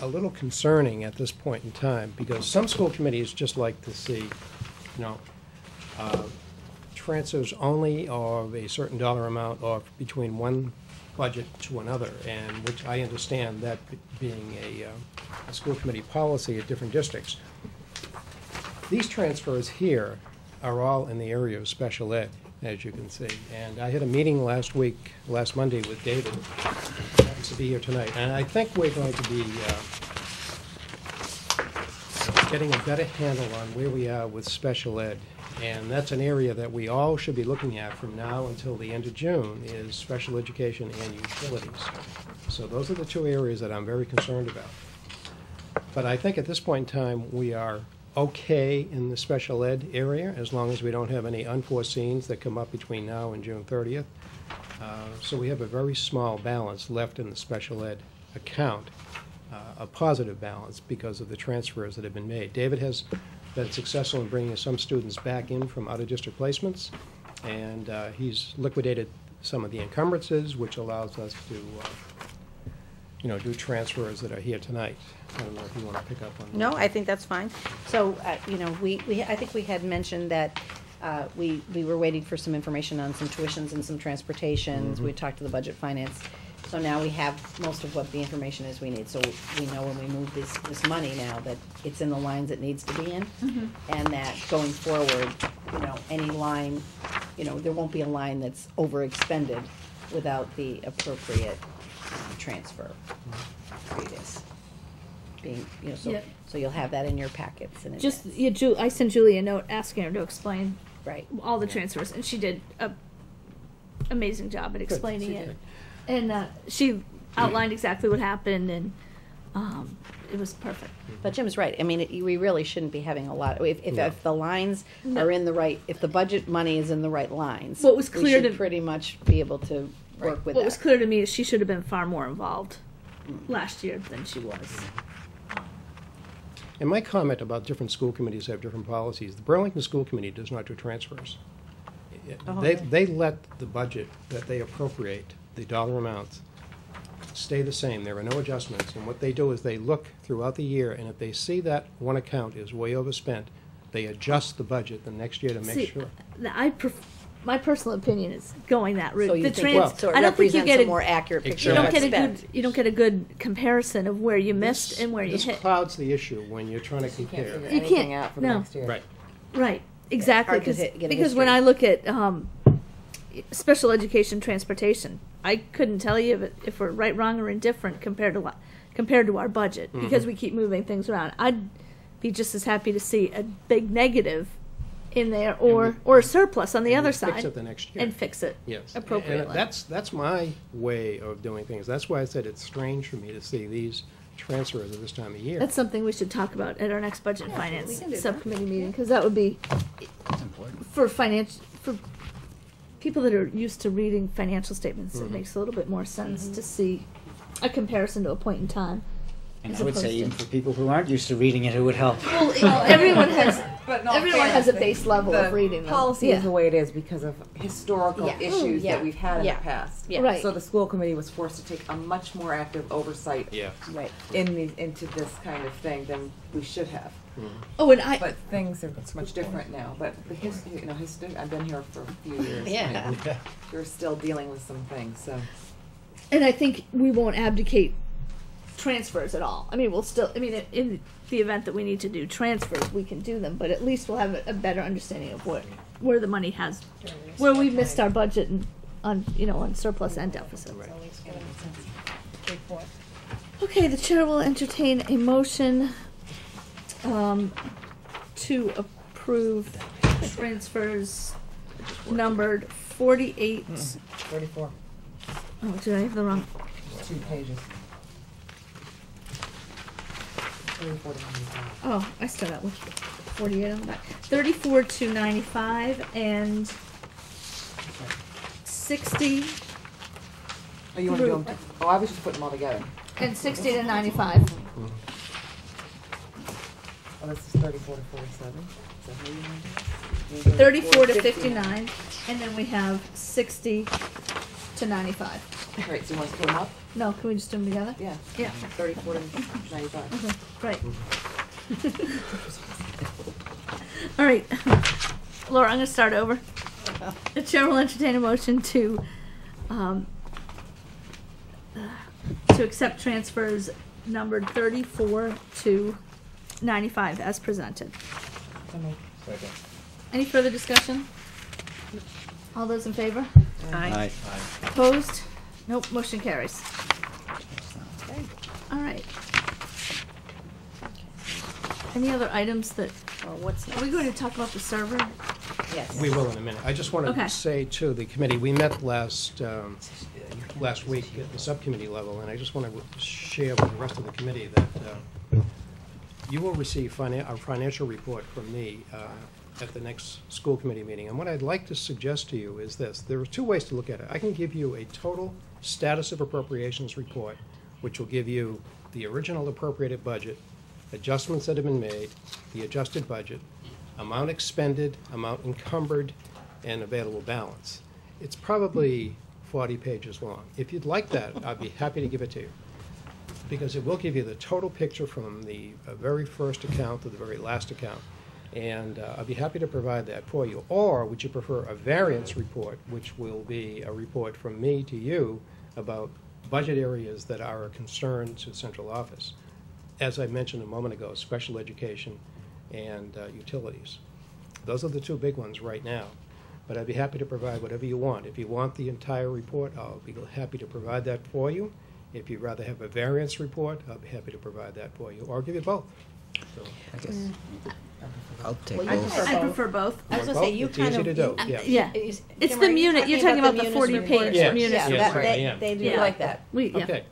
a little concerning at this point in time, because some school committees just like to see, transfers only of a certain dollar amount or between one budget to another, and which I understand that being a school committee policy at different districts. These transfers here are all in the area of special ed, as you can see. And I had a meeting last Monday with David, who happens to be here tonight, and I think we're going to be getting a better handle on where we are with special ed. And that's an area that we all should be looking at from now until the end of June, is special education and utilities. So those are the two areas that I'm very concerned about. But I think at this point in time, we are okay in the special ed area, as long as we don't have any unforeseens that come up between now and June 30th. So we have a very small balance left in the special ed account, a positive balance because of the transfers that have been made. David has been successful in bringing some students back in from out-of-district placements, and he's liquidated some of the encumbrances, which allows us to do transfers that are here tonight. I don't know if you want to pick up on that. No, I think that's fine. So, I think we had mentioned that we were waiting for some information on some tuitions and some transportations. We talked to the budget finance. So now we have most of what the information is we need. So we know when we move this money now that it's in the lines it needs to be in. And that going forward, any line, there won't be a line that's overexpended without the appropriate transfer previous. Being, so you'll have that in your packets. And I sent Julie a note asking her to explain right all the transfers, and she did a amazing job at explaining it. And she outlined exactly what happened, and it was perfect. But Jim's right. I mean, we really shouldn't be having a lot. If the lines are in the right, if the budget money is in the right lines, what was clear we should pretty much be able to work with that. What was clear to me is she should have been far more involved last year than she was. And my comment about different school committees have different policies. The Burlington School Committee does not do transfers. They let the budget that they appropriate, the dollar amounts, stay the same. There are no adjustments. And what they do is they look throughout the year, and if they see that one account is way overspent, they adjust the budget the next year to make sure. My personal opinion is going that route. So you think so it represents a more accurate picture. You don't get a good comparison of where you missed and where you hit. This clouds the issue when you're trying to compare. You can't out for the next year. Right, exactly. Because when I look at special education transportation, I couldn't tell you if we're right, wrong, or indifferent compared to our budget, because we keep moving things around. I'd be just as happy to see a big negative in there, or a surplus on the other side. Fix it the next year. And fix it appropriately. And that's my way of doing things. That's why I said it's strange for me to see these transfers at this time of year. That's something we should talk about at our next budget and finance subcommittee meeting, because that would be for people that are used to reading financial statements. It makes a little bit more sense to see a comparison to a point in time. And I would say even for people who aren't used to reading it, it would help. Well, everyone has a base level of reading them. Policy is the way it is because of historical issues that we've had in the past. Right. So the school committee was forced to take a much more active oversight into this kind of thing than we should have. Oh, and but things are much different now. But the history, I've been here for a few years. You're still dealing with some things. So, and I think we won't abdicate transfers at all. I mean, we'll still. I mean, in the event that we need to do transfers, we can do them. But at least we'll have a better understanding of where the money has, where we missed our budget and on surplus and deficit. Okay, the chair will entertain a motion to approve transfers numbered 48. 34. Oh, did I have the wrong? 2 pages. Oh, I start out with 48 on the back. 34 to 95 and 60. Oh, you want to do them? Oh, I was just putting them all together. And 60 to 95. Oh, this is 34 to 47. Is that how you want to do it? 34 to 59, and then we have 60 to 95. Right, so you want to put them up? No, can we just do them together? Yeah. 34 to 95. Okay, right. All right. Laura, I'm going to start over. The chair will entertain a motion to accept transfers numbered 34 to 95 as presented. Second. Any further discussion? All those in favor? Aye. Opposed? Nope, motion carries. All right. Any other items that, Well, what's are we going to talk about the server? Yes. We will in a minute. I just want Okay. to say to the committee, we met last week at the subcommittee level, and I just want to share with the rest of the committee that you will receive a financial report from me at the next school committee meeting. And what I'd like to suggest to you is this. There are two ways to look at it. I can give you a total status of appropriations report, which will give you the original appropriated budget, adjustments that have been made, the adjusted budget, amount expended, amount encumbered, and available balance. It's probably 40 pages long. If you'd like that, I'd be happy to give it to you, because it will give you the total picture from the very first account to the very last account. And I'd be happy to provide that for you. Or would you prefer a variance report, which will be a report from me to you about budget areas that are a concern to central office? As I mentioned a moment ago, special education and utilities. Those are the two big ones right now. But I'd be happy to provide whatever you want. If you want the entire report, I'll be happy to provide that for you. If you'd rather have a variance report, I'll be happy to provide that for you, or I'll give you both. So, I guess I'll take Well, both. I prefer both. I was gonna say, you It's kind easy of. to do, yeah. Yeah. Is- It's Kim, the are you Munich, you're talking about the munis 40-page report? Yes, Munis Yeah, yes, report. I am. they do Yeah. like that. Yeah. Okay,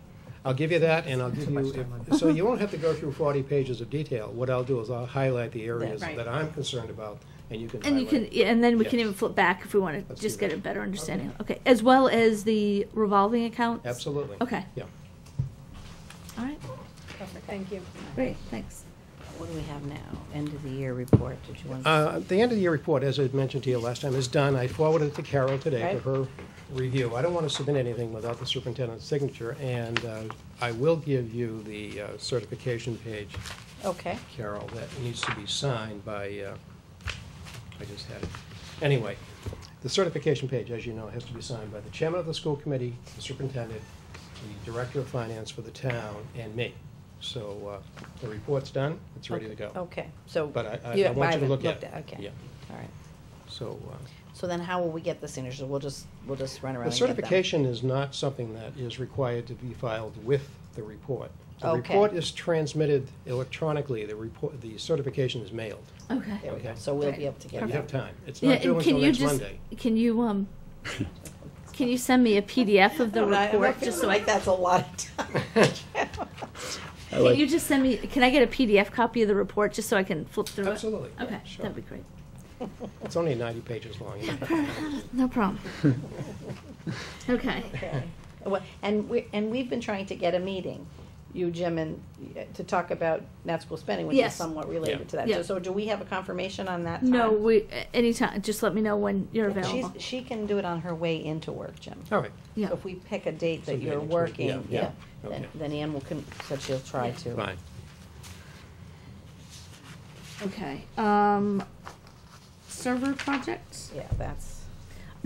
I'll give you that, and I'll give you, so you won't have to go through 40 pages of detail. What I'll do is I'll highlight the areas Right. that I'm concerned about, and you can And you highlight. can, yeah, and then we can Yes. even flip back if we want to Let's just do get that. a better understanding. Okay, as well as the revolving accounts? Absolutely. Okay, Yeah. all right, Perfect, thank you. great, thanks. What do we have now? End of the year report, did you want? The end of the year report, as I mentioned to you last time, is done. I forwarded it to Carol today Right. for her review. I don't want to submit anything without the superintendent's signature, and I will give you the certification page, Okay, Carol, that needs to be signed by, I just had it. Anyway, the certification page, as you know, has to be signed by the chairman of the school committee, the superintendent, the director of finance for the town, and me. So the report's done, it's ready to go. okay, so. But I want you to haven't look at looked it. Okay, Yeah. all right. So So then how will we get the signatures? We'll just run around the and get them? certification is not something that is required to be filed with the report. The Okay. report is transmitted electronically, the certification is mailed. Okay. There we go, Okay. so we'll Right. be able to get You them. have time. It's Yeah, not due and can until you next just, Monday. can you send me a PDF of the I'm not report, feeling just so like that's a lot of time. can you just send me, can I get a PDF copy of the report, just so I can flip through it? Absolutely. yeah, Okay, sure. that'd be great. It's only 90 pages long. No problem. Okay. Okay. Well, and we've been trying to get a meeting, you, Jim, and to talk about net school spending, which is Yes. somewhat related Yeah. to that. Yeah. So do we have a confirmation on that time? No, anytime, just let me know when you're available. She can do it on her way into work, Jim. All right, Yeah. So if we pick a date that Sometime you're next week. working, Yeah, then, okay. then Ann said she'll try to. fine. Okay, server projects? Yeah, that's,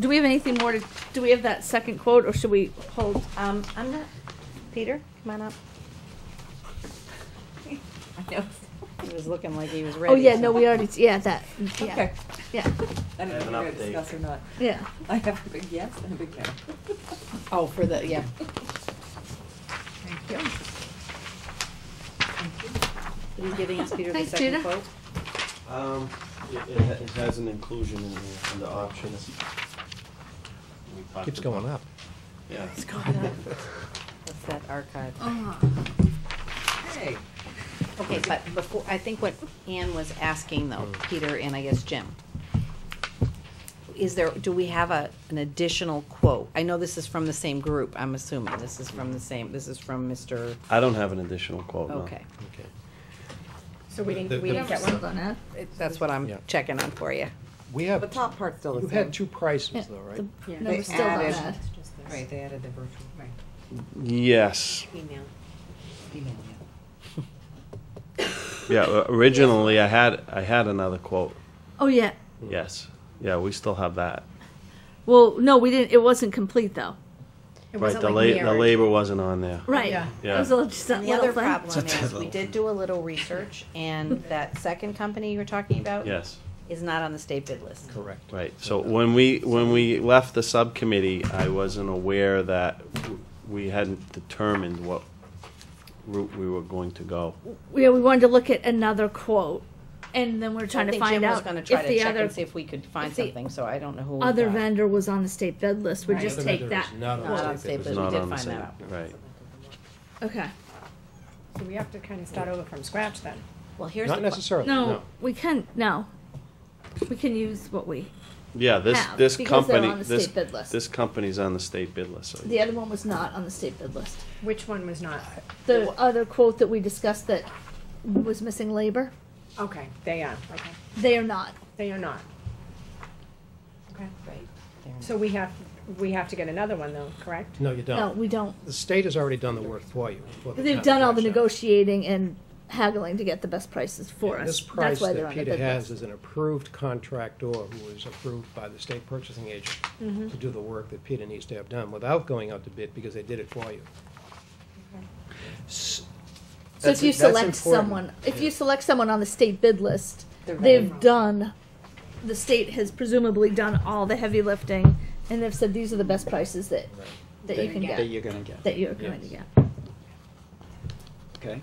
Do we have anything more to, do we have that second quote, or should we hold? I'm not, Peter, come on up. I know. He was looking like he was ready. Oh, yeah, so- no, we already, yeah, that, yeah, Okay. yeah, I didn't I have know an if we were update. gonna discuss or not. yeah. I have a big yes and a big no. Oh, for the, yeah. Thank you. Are you giving us, Peter, the Thanks, second Peter. quote? It has an inclusion in the options. We talked Keeps about- going up. Yeah. What's that archive? Hey. Okay, but before, I think what Ann was asking though, Peter and I guess Jim, do we have an additional quote? I know this is from the same group, I'm assuming, this is from Mr., I don't have an additional quote, no. okay. Okay. So we The- didn't the- get Still one? don't have? That's what I'm Yeah. checking on for you. We The have, top part's still the you same. had two Yeah, prices though, right? No, They we're still not added- had. Right, they added the virtual, right. Yes. Email. Email, Yeah, originally I had another quote. Oh, yeah, Yes. Yeah, we still have that. Well, no, we didn't. It wasn't complete though. It Right, wasn't the like the marriage. labor wasn't on there. Right. Yeah. Yeah. It was a, just a And the little other thing. problem is, we did do a little research, and that second company you were talking about Yes. is not on the state bid list. Correct. Right, so when we left the subcommittee, I wasn't aware that we hadn't determined what route we were going to go. Yeah, we wanted to look at another quote, and then we're I trying to think find Jim was out gonna try if to the check other and see if we could find if the something, so I don't know who we other got. vendor was on the state bid list. We Right. just The take vendor that. is not on Not the on state state bid bid, It's we not did on the find that same, out. right. Okay. So we have to kind of start over from scratch then. Well, here's Not the necessarily, No, no. we can no. We can use what we. Yeah, this Have, this because they're company, on the this state bid list. this company's on the state bid list. So The other one was not on the state bid list. Which one was not? The other quote that we discussed that was missing labor, Okay, they are, okay. they are not. They are not. Okay. Right. There. So we have to get another one though, correct? No, you don't. No, we don't. The state has already done the work for you. for the They've town done all the contract. negotiating and haggling to get the best prices for And us. this price That's why they're that on the Peter bid has list. is an approved contractor who is approved by the state purchasing agent Mm-hmm. to do the work that Peter needs to have done without going out to bid because they did it for you. So That's- if you that's select important. someone, if you select someone on the state bid list, They're they've vetted. done, the state has presumably done all the heavy lifting, and they've said these are the best prices that you can That get, you're gonna get. that you're going to Yes. get. Okay.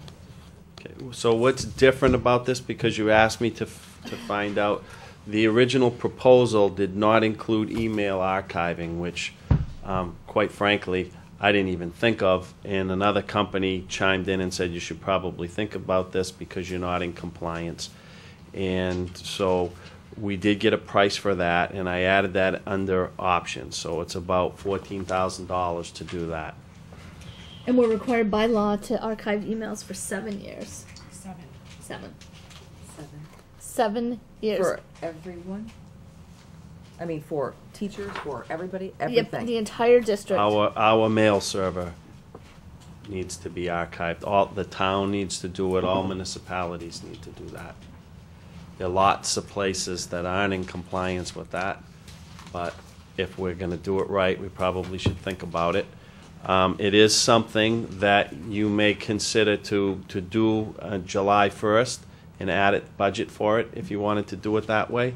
Okay, so what's different about this, because you asked me to find out, the original proposal did not include email archiving, which, quite frankly, I didn't even think of, and another company chimed in and said you should probably think about this because you're not in compliance. And so we did get a price for that, and I added that under options, so it's about $14,000 to do that. And we're required by law to archive emails for 7 years. 7. 7 years. For everyone? I mean, for teachers, for everybody, Yep, everything? the entire district. Our mail server needs to be archived. All, the town needs to do it, all municipalities need to do that. There are lots of places that aren't in compliance with that, but if we're gonna do it right, we probably should think about it. It is something that you may consider to do July 1st and add it, budget for it, if you wanted to do it that way.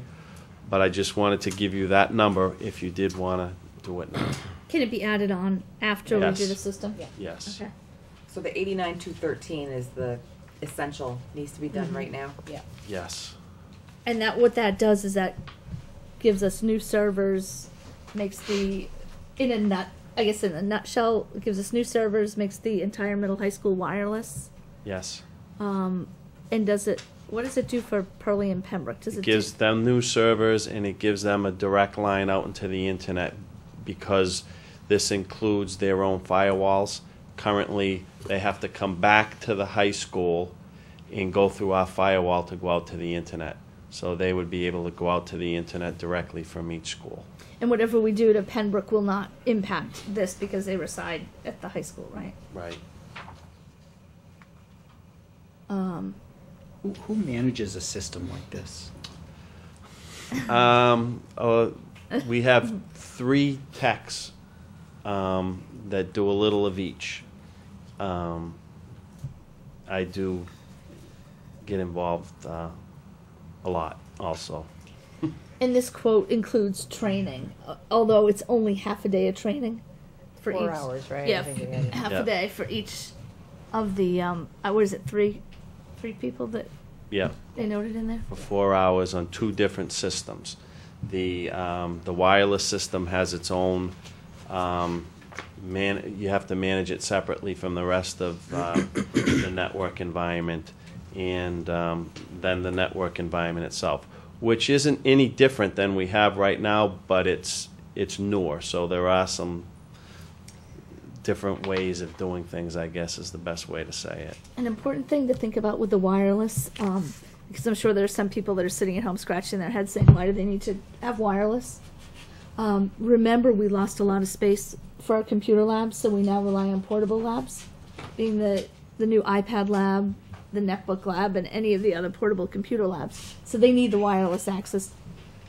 But I just wanted to give you that number if you did wanna do it now. Can it be added on after we do Yes. the system? Yeah. Yes. Okay. So the 89,213 is the essential, needs to be done Mm-hmm. right now? Yeah. Yes. And that, what that does is that gives us new servers, makes the, in a nutshell, it gives us new servers, makes the entire middle high school wireless. Yes. And what does it do for Pearlie and Pembroke? Does It it gives them new servers and it gives them a direct line out into the internet because this includes their own firewalls. Currently, they have to come back to the high school and go through our firewall to go out to the internet. So they would be able to go out to the internet directly from each school. and whatever we do to Pembroke will not impact this because they reside at the high school, right? Right. Who manages a system like this? We have 3 techs that do a little of each. I do get involved a lot also. And this quote includes training, although it's only half a day of training for 4 each. hours, right? Yeah, I think we had it. half Yeah. a day for each of the what is it, three people that Yeah, they noted in there? for 4 hours on 2 different systems. The wireless system has its own, you have to manage it separately from the rest of the network environment, and then the network environment itself, which isn't any different than we have right now, but it's newer, so there are some different ways of doing things, I guess is the best way to say it. An important thing to think about with the wireless, because I'm sure there's some people that are sitting at home scratching their heads saying, why do they need to have wireless? Remember, we lost a lot of space for our computer labs, so we now rely on portable labs, being the new iPad lab, the netbook lab, and any of the other portable computer labs. So they need the wireless access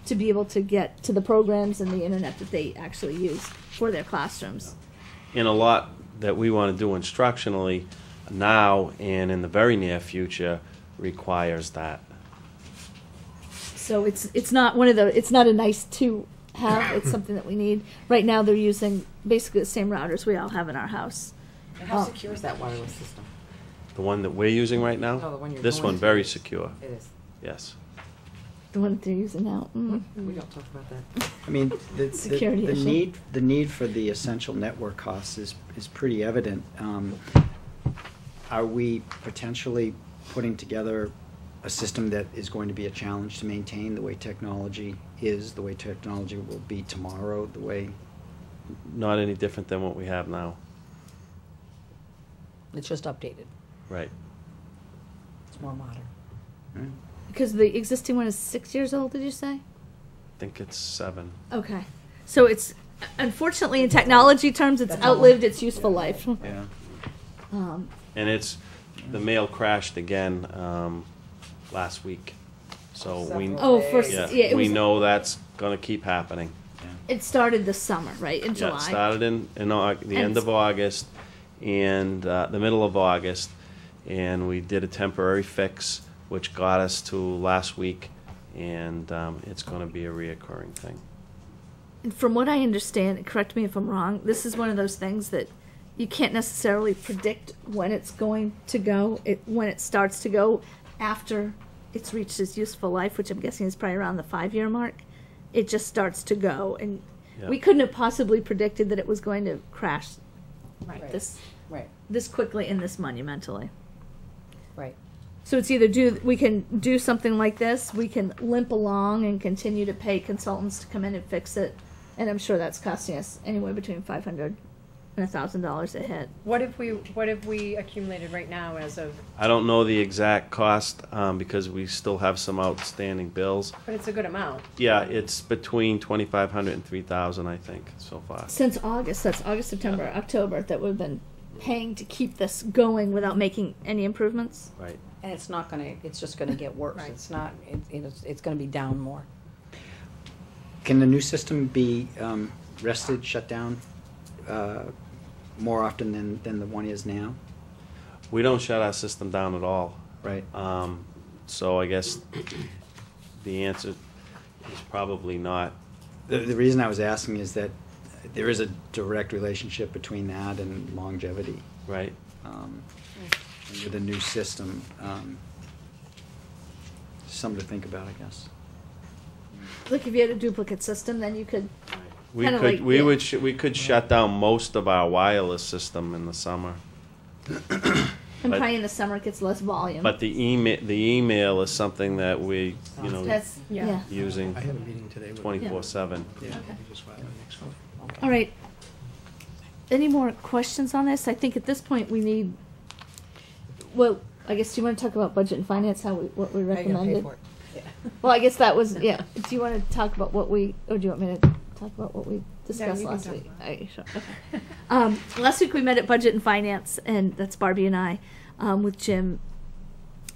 to be able to get to the programs and the internet that they actually use for their classrooms. And a lot that we want to do instructionally now and in the very near future requires that. So it's not one of the, it's not a nice to have, it's something that we need. Right now they're using basically the same routers we all have in our house. And how secure is that wireless system? The one that we're using right now? No, the one you're This going one, to very use. secure. It is. Yes. The one that they're using now. We don't talk about that. I mean, Security the issue. need for the essential network costs is pretty evident. Are we potentially putting together a system that is going to be a challenge to maintain the way technology is, the way technology will be tomorrow, the way? Not any different than what we have now. It's just updated. Right. It's more modern. Hmm? Because the existing one is 6 years old, did you say? I think it's 7. Okay. So it's, unfortunately, in technology terms, it's outlived its useful life. Yeah. And it's, the mail crashed again last week. So we, Oh, for, yeah, yeah, it we was, know that's going to keep happening. it started this summer, right, in July? Yeah, it started in the And end of August and the middle of August, and we did a temporary fix, which got us to last week, and it's going to be a reoccurring thing. And from what I understand, correct me if I'm wrong, this is one of those things that you can't necessarily predict when it's going to go, when it starts to go after it's reached its useful life, which I'm guessing is probably around the 5-year mark. It just starts to go, and Yeah. we couldn't have possibly predicted that it was going to crash Right, this quickly and this monumentally. right. So it's either we can do something like this, we can limp along and continue to pay consultants to come in and fix it, and I'm sure that's costing us anywhere between $500 and $1,000 a hit. What have we accumulated right now as of, I don't know the exact cost because we still have some outstanding bills. but it's a good amount. Yeah, it's between $2,500 and $3,000, I think, so far. Since August, that's August, September, October, that we've been paying to keep this going without making any improvements. Right. And it's not gonna, it's just gonna get worse. Right. It's not, it's gonna be down more. Can the new system be rested, shut down more often than the one is now? We don't shut our system down at all. Right. So I guess the answer is probably not. The reason I was asking is that there is a direct relationship between that and longevity. Right. And with a new system, something to think about, I guess. Look, if you had a duplicate system, then you could We Kinda could like- we could shut down most of our wireless system in the summer. And But- probably in the summer it gets less volume. But the email is something that we, That's, yeah. using I had a meeting today with. 24/7. Yeah, we just filed the next one. All right. Any more questions on this? I think at this point we need, well, I guess, do you want to talk about budget and finance, what we recommended? Well, I guess that was, yeah. Do you want to talk about what we, or do you want me to talk about what we discussed you can last talk week? Sure. Okay. Last week we met at Budget and Finance, and that's Barbie and I, with Jim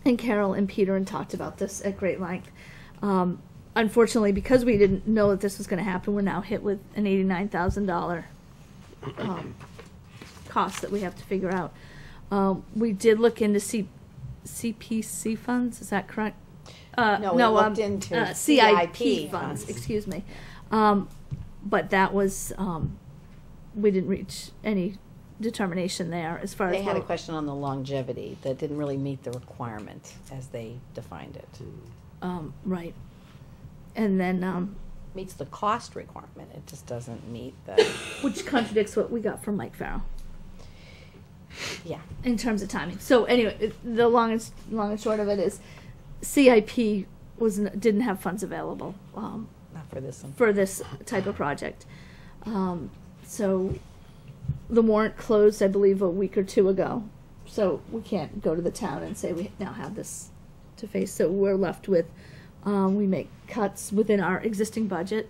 and Carol and Peter, and talked about this at great length. Unfortunately, because we didn't know that this was going to happen, we're now hit with an $89,000 cost that we have to figure out. We did look into CPC funds, is that correct? No, we looked into CIP CIP funds, funds. excuse me. But that was, we didn't reach any determination there as far They as. had a what- question on the longevity that didn't really meet the requirement as they defined it. Right. And then, Meets the cost requirement, it just doesn't meet the, which contradicts what we got from Mike Farrell yeah. in terms of timing. So anyway, the long and short of it is, CIP didn't have funds available Not for this one. for this type of project. So the warrant closed, I believe, a week or two ago. So we can't go to the town and say we now have this to face. So we're left with, we make cuts within our existing budget.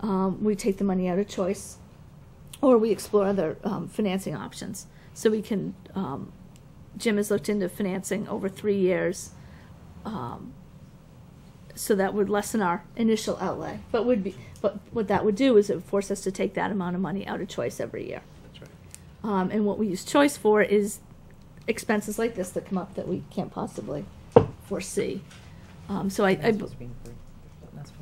We take the money out of choice, or we explore other financing options. So we can, Jim has looked into financing over 3 years, so that would lessen our initial outlay. But what that would do is it would force us to take that amount of money out of choice every year. That's right. And what we use choice for is expenses like this that come up that we can't possibly foresee. So Not supposed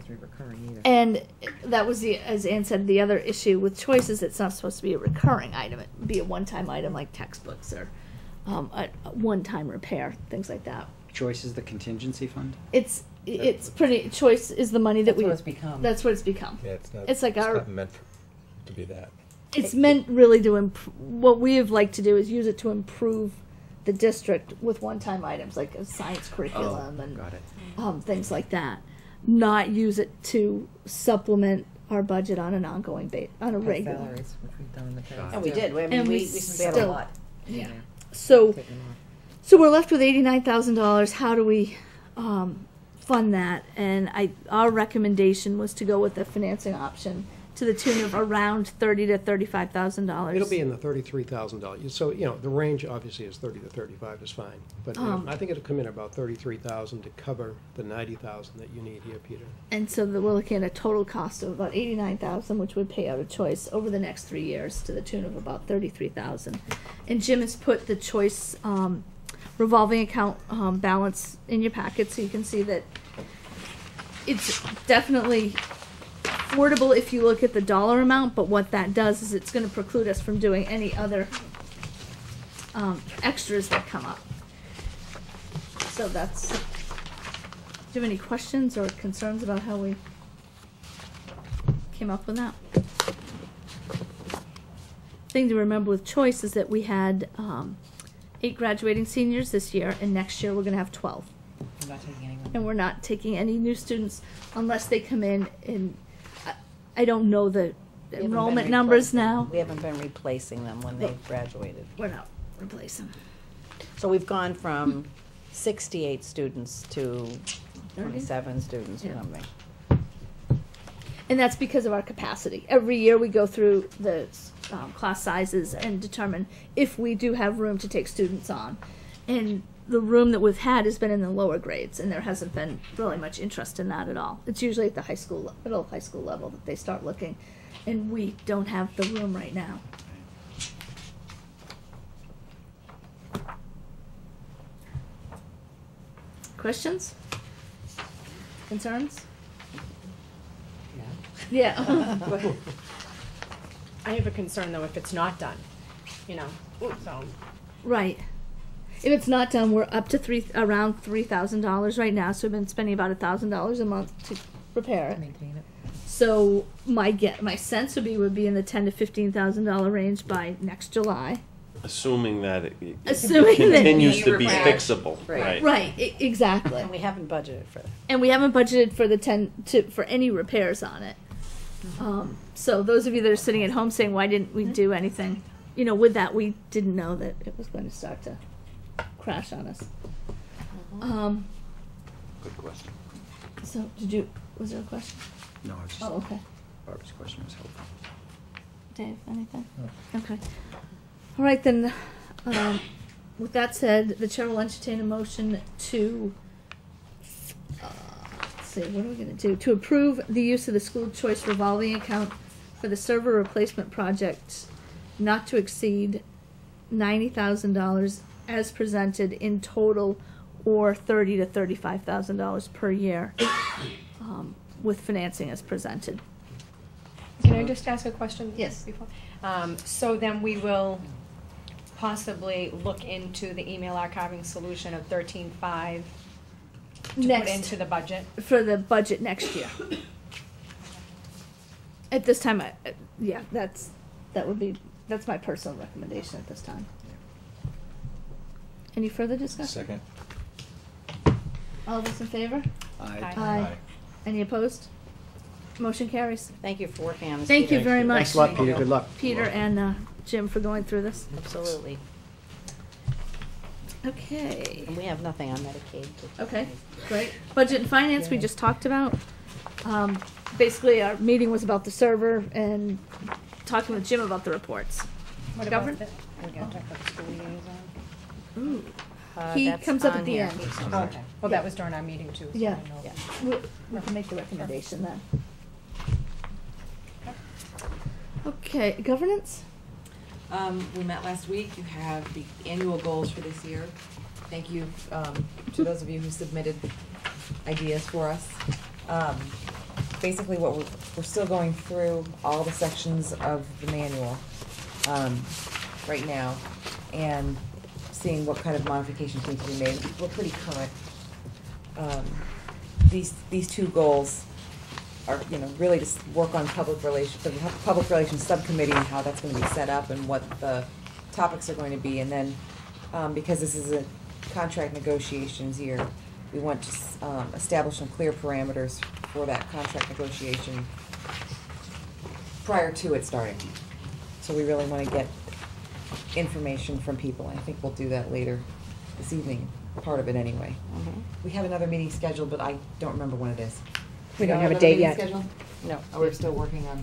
to be recurring either. and that was as Ann said, the other issue with choice is it's not supposed to be a recurring item. It would be a one-time item like textbooks or a one-time repair, things like that. Choice is the contingency fund? It's pretty, choice is the money that That's what it's become. That's what it's become. Yeah, it's not. It's like our. not meant to be that. It's meant really to what we have liked to do is use it to improve the district with one-time items like a science curriculum and Got it. things like that. Not use it to supplement our budget on an ongoing on a Cut regular. salaries, which we've done in the past. And we did, I mean, And we we spent a still- lot. Yeah. So we're left with $89,000. How do we fund that? And our recommendation was to go with the financing option to the tune of around $30,000 to $35,000. It'll be in the $33,000. So, the range obviously is 30 to 35 is fine. But I think it'll come in about 33,000 to cover the 90,000 that you need here, Peter. And so we're looking at a total cost of about $89,000, which would pay out of choice over the next 3 years to the tune of about $33,000. And Jim has put the choice revolving account balance in your packet, so you can see that it's definitely affordable if you look at the dollar amount. But what that does is it's going to preclude us from doing any other extras that come up. So that's. Do you have any questions or concerns about how we came up with that? Thing to remember with choice is that we had 8 graduating seniors this year, and next year we're going to have 12. I'm not taking anyone. And we're not taking any new students unless they come in and I don't know the We haven't enrollment been numbers replacing- now. We haven't been replacing them when they've graduated. We're not replacing. So we've gone from 68 students to 27 students or Yeah. something. And that's because of our capacity. Every year we go through the class sizes and determine if we do have room to take students on. And the room that we've had has been in the lower grades, and there hasn't been really much interest in that at all. It's usually at the middle high school level that they start looking, and we don't have the room right now. Questions? Concerns? Yeah. I have a concern though if it's not done, so. Right. If it's not done, we're up to around $3,000 right now. So we've been spending about $1,000 a month to repair it. Maintain it. So my sense would be in the $10,000 to $15,000 range by next July. Assuming that it Assuming that- continues to be Right. fixable, right? Right. Exactly. And we haven't budgeted for that. And we haven't budgeted for for any repairs on it. So those of you that are sitting at home saying, "Why didn't we do anything?" With that, we didn't know that it was going to start to crash on us. Good question. So was there a question? No, I was just, Oh, okay. Barbara's question was helpful. Dave, anything? Okay. All right, then, with that said, the chair will entertain a motion to, let's see, what are we going to do? To approve the use of the school choice revolving account for the server replacement project not to exceed $90,000 as presented in total, or $30,000 to $35,000 per year, with financing as presented. Can I just ask a question? Yes. Before? So then we will possibly look into the email archiving solution of 13.5 to put Next. into the budget? For the budget next year. At this time, that's my personal recommendation at this time. Any further discussion? Second. All those in favor? Aye. Aye. Any opposed? Motion carries. Thank you for working on this. Thank you Peter. very much. Thanks a lot, Peter. Good luck. Peter and Jim for going through this. Absolutely. Okay. And we have nothing on Medicaid. Okay, great. Budget and finance, we just talked about. Basically, our meeting was about the server and talking with Jim about the reports. What Govern- about the, we're gonna talk about the school liaison? Ooh. He That's comes up at on the here. end. Oh, okay. Well, that was during our meeting too. so I Yeah. know. We can make the recommendation then. Okay, governance? We met last week. You have the annual goals for this year. Thank you to those of you who submitted ideas for us. Basically, what we're still going through all the sections of the manual right now and seeing what kind of modifications need to be made. We're pretty current. These two goals are, really just work on public relations, the public relations subcommittee and how that's going to be set up and what the topics are going to be. And then, because this is a contract negotiations year, we want to establish some clear parameters for that contract negotiation prior to it starting. So we really want to get information from people. I think we'll do that later this evening, part of it anyway. We have another meeting scheduled, but I don't remember when it is. We don't You have a another date meeting yet. scheduled? No, Oh, we're still working on,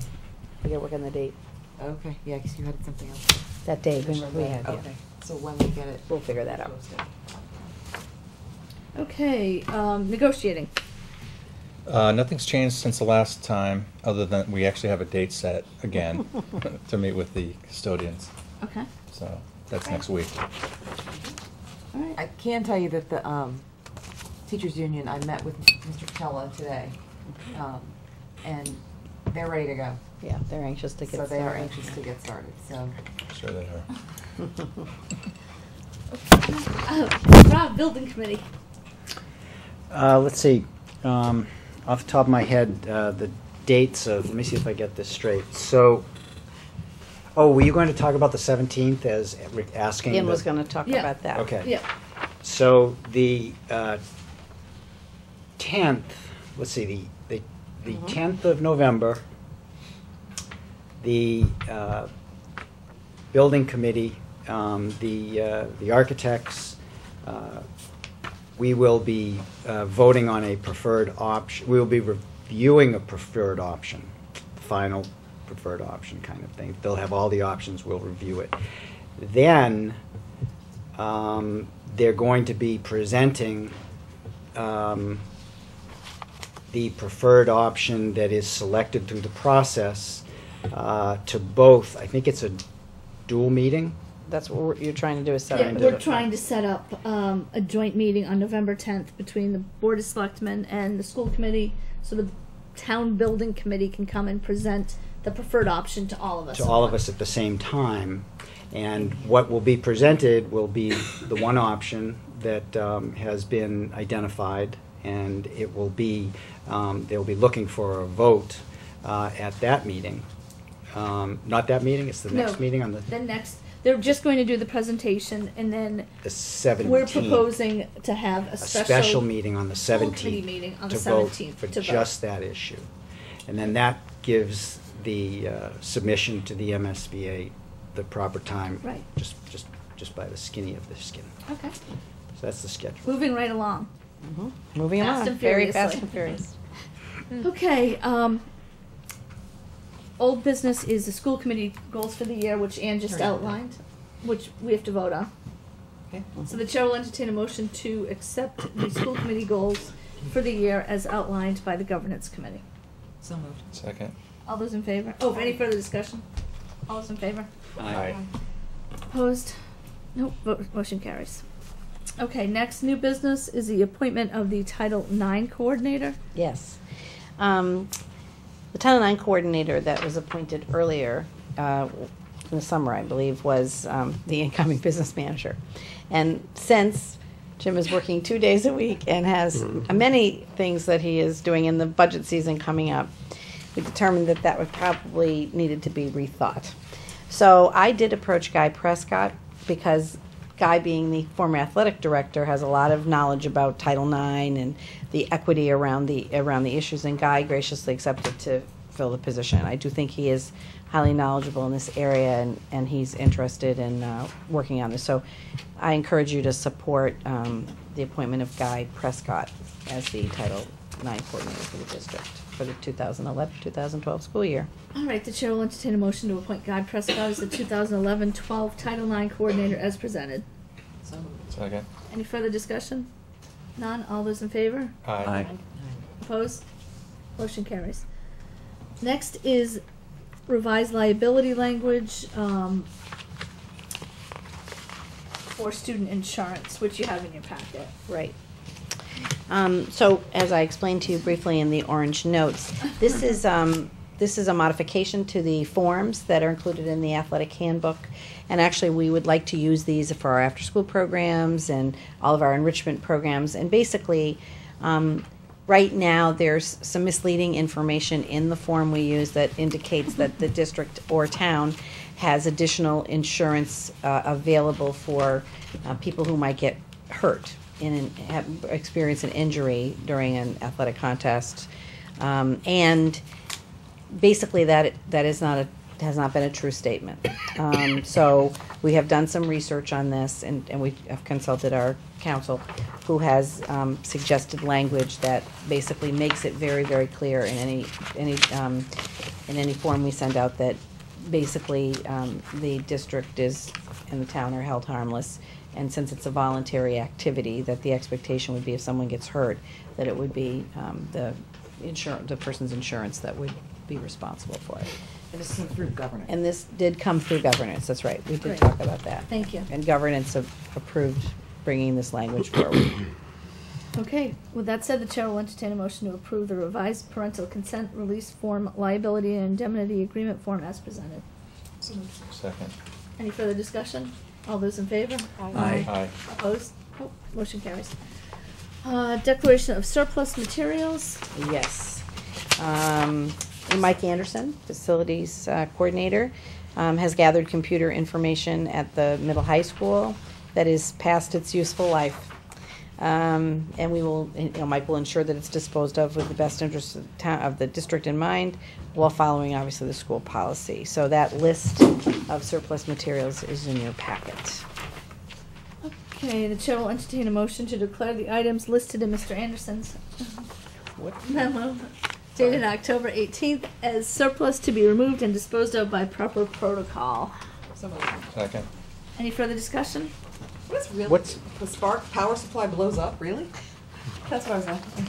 we gotta work on the date. okay, yeah, because you had something else. That day, we had, yeah. Okay, so when we get it. We'll figure that out. posted. Okay, negotiating. Nothing's changed since the last time, other than we actually have a date set again to meet with the custodians. Okay, So that's next week. all right. I can tell you that the teachers union, I met with Mr. Pella today, and they're ready to go. Yeah, they're anxious to get So started. they are anxious to get started, so. Sure they are. Rob, building committee. Let's see, off the top of my head, the dates of, let me see if I get this straight. So, were you going to talk about the 17th as asking? Ian the- was gonna talk Yeah. about that. Okay. Yeah. So the 10th, let's see, the 10th of November, the building committee, the architects, we will be voting on a preferred option. We will be reviewing a preferred option, final preferred option kind of thing. They'll have all the options. We'll review it. Then they're going to be presenting the preferred option that is selected through the process to both. I think it's a dual meeting. That's what you're trying to do, is set Yeah, up. we're trying to set up a joint meeting on November 10th between the Board of Selectmen and the school committee, so the town building committee can come and present the preferred option to all of us. To all of us at the same time. And what will be presented will be the one option that has been identified, and it will be, they'll be looking for a vote at that meeting. Not that meeting, it's the next meeting on The next, they're just going to do the presentation, and then the 17th. we're proposing to have a a special special meeting on the school 17th. committee meeting on the to vote 17th for to vote. just that issue. And then that gives the submission to the MSBA the proper time. Right. Just by the skinny of the skin. Okay, So that's the schedule. moving right along. Moving Fast along, and very fast furiously. and furious. Okay, old business is the school committee goals for the year, which Ann just outlined, which we have to vote on. Okay. So the chair will entertain a motion to accept the school committee goals for the year as outlined by the governance committee. So moved. Second. All those in favor? Oh, any further discussion? All those in favor? Aye. Opposed? Nope, motion carries. Okay, next new business is the appointment of the Title IX coordinator. Yes. The Title IX coordinator that was appointed earlier, in the summer, I believe, was the incoming business manager. And since Jim is working 2 days a week and has many things that he is doing in the budget season coming up, we determined that that would probably needed to be rethought. So I did approach Guy Prescott because Guy, being the former athletic director, has a lot of knowledge about Title IX and the equity around the issues, and Guy graciously accepted to fill the position. I do think he is highly knowledgeable in this area, and he's interested in working on this. So I encourage you to support the appointment of Guy Prescott as the Title IX coordinator for the district for the 2011-2012 school year. All right, the chair will entertain a motion to appoint Guy Prescott as the 2011-12 Title IX coordinator as presented. So moved. Second. Any further discussion? None? All those in favor? Aye. Opposed? Motion carries. Next is revised liability language for student insurance, which you have in your packet. Right. So, as I explained to you briefly in the orange notes, this is a modification to the forms that are included in the athletic handbook. And actually, we would like to use these for our after-school programs and all of our enrichment programs. And basically, right now, there's some misleading information in the form we use that indicates that the district or town has additional insurance available for people who might get hurt experience an injury during an athletic contest. And basically, that is has not been a true statement. So we have done some research on this, and we have consulted our counsel, who has suggested language that basically makes it very, very clear in any form we send out that basically the district and the town are held harmless. And since it's a voluntary activity, that the expectation would be if someone gets hurt, that it would be the person's insurance that would be responsible for it. And this came through governance. And this did come through governance, that's right. We did Great. talk about that. Thank you. And governance approved bringing this language forward. Okay, with that said, the chair will entertain a motion to approve the revised parental consent release form, liability and indemnity agreement form as presented. Second. Any further discussion? All those in favor? Aye. Opposed? Oh, motion carries. Declaration of surplus materials. Yes. Mike Anderson, facilities coordinator, has gathered computer information at the middle high school that is past its useful life. And we will, Mike will ensure that it's disposed of with the best interest of the district in mind, while following obviously the school policy. So that list of surplus materials is in your packet. Okay, the chair will entertain a motion to declare the items listed in Mr. Anderson's memo dated October 18th as surplus to be removed and disposed of by proper protocol. Second. Any further discussion? What's really, What's- the spark power supply blows up, really? That's what I was asking.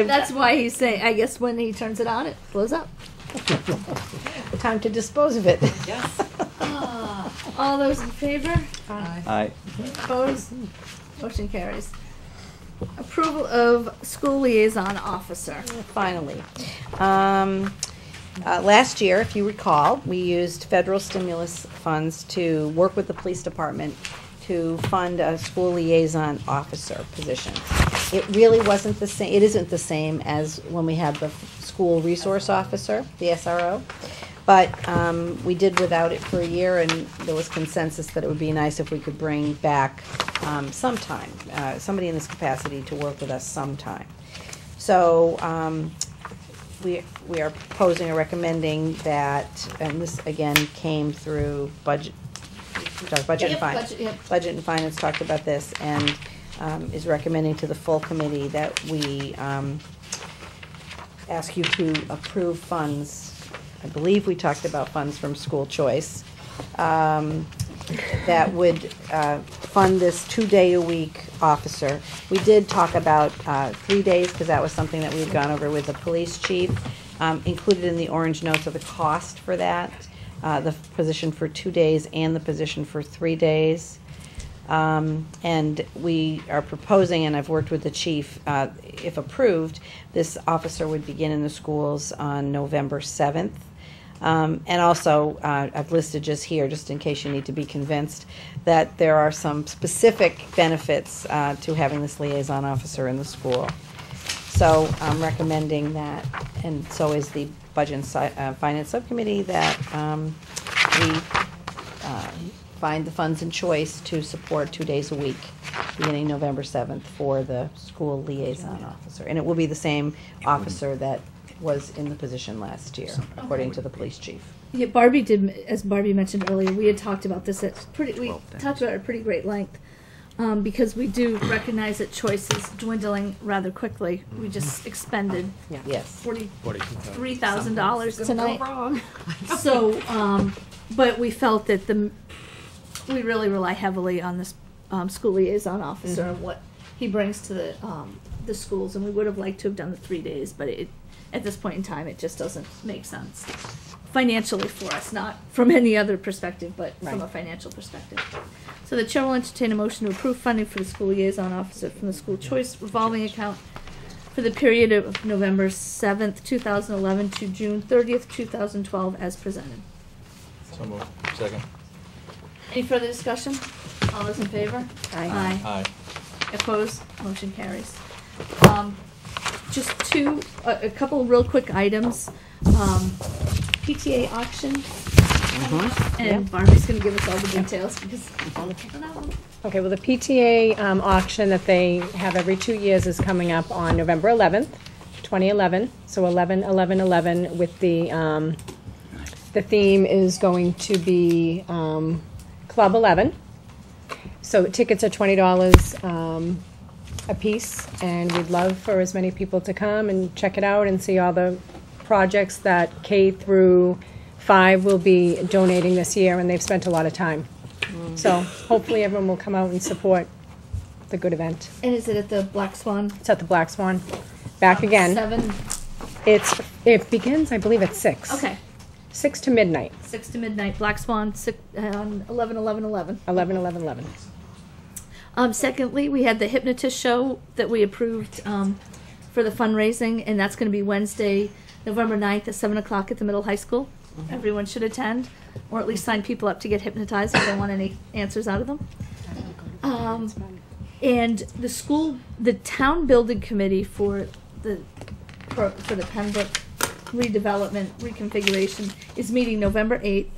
That's why he's saying, I guess when he turns it on, it blows up. Time to dispose of it. Yes. All those in favor? Aye. Opposed? Motion carries. Approval of school liaison officer. Finally. Last year, if you recall, we used federal stimulus funds to work with the police department to fund a school liaison officer position. It really wasn't the same, it isn't the same as when we had the school resource officer, the SRO. But we did without it for a year, and there was consensus that it would be nice if we could bring back sometime, somebody in this capacity to work with us sometime. So we are proposing or recommending that, and this again came through budget and finance. Budget and finance talked about this, and is recommending to the full committee that we ask you to approve funds. I believe we talked about funds from school choice that would fund this 2-day-a-week officer. We did talk about 3 days, because that was something that we had gone over with the police chief. Included in the orange notes are the cost for that, the position for 2 days and the position for 3 days. And we are proposing, and I've worked with the chief, if approved, this officer would begin in the schools on November 7th. And also, I've listed just here, just in case you need to be convinced, that there are some specific benefits to having this liaison officer in the school. So I'm recommending that, and so is the Budget and Finance Subcommittee, that we find the funds in choice to support 2 days a week, beginning November 7th, for the school liaison officer. And it will be the same officer that was in the position last year, according to the police chief. Yeah, Barbie did, as Barbie mentioned earlier, we had talked about this at talked about it at pretty great length, because we do recognize that choice is dwindling rather quickly. We just expended Yes. $43,000 tonight. So, but we felt that we really rely heavily on this school liaison officer and what he brings to the schools, and we would have liked to have done the 3 days, but at this point in time, it just doesn't make sense financially for us, not from any other perspective, but from a financial perspective. So the chair will entertain a motion to approve funding for the school liaison officer from the school choice revolving account for the period of November 7th, 2011 to June 30th, 2012 as presented. So moved. Second. Any further discussion? All those in favor? Aye. Aye. Opposed? Motion carries. Just a couple of real quick items. PTA auction. And Barbie's gonna give us all the details because all the people know. Okay, well, the PTA auction that they have every 2 years is coming up on November 11th, 2011. So 11-11-11 with the theme is going to be Club 11. So tickets are $20 a piece, and we'd love for as many people to come and check it out and see all the projects that K through 5 will be donating this year, and they've spent a lot of time. So hopefully everyone will come out and support the good event. And is it at the Black Swan? It's at the Black Swan. Back again. 7? It begins, I believe, at 6. Okay. 6 to midnight. 6 to midnight. Black Swan, 11-11-11. 11-11-11. Secondly, we had the hypnotist show that we approved for the fundraising, and that's going to be Wednesday, November 9th at 7 o'clock at the middle high school. Everyone should attend, or at least sign people up to get hypnotized if they want any answers out of them. And the town building committee for the Pembroke redevelopment reconfiguration is meeting November 8th.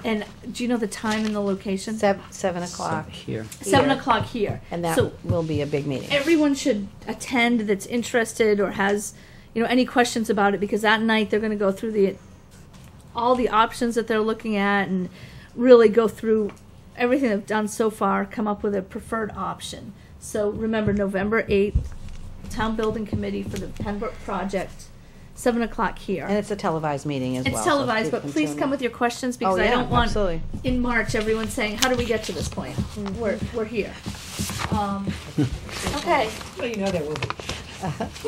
And do you know the time and the location? 7 o'clock. Here. 7 o'clock here. And that So will be a big meeting. everyone should attend that's interested or has, any questions about it, because that night they're going to go through all the options that they're looking at and really go through everything they've done so far, come up with a preferred option. So remember, November 8th, Town Building Committee for the Pembroke project, 7 o'clock here. And it's a televised meeting as well. It's so televised, people but can please tune come in. with your questions, because Oh, I yeah, don't want absolutely. in March everyone saying, how do we get to this point? We're here. Okay. Well, you know there will be.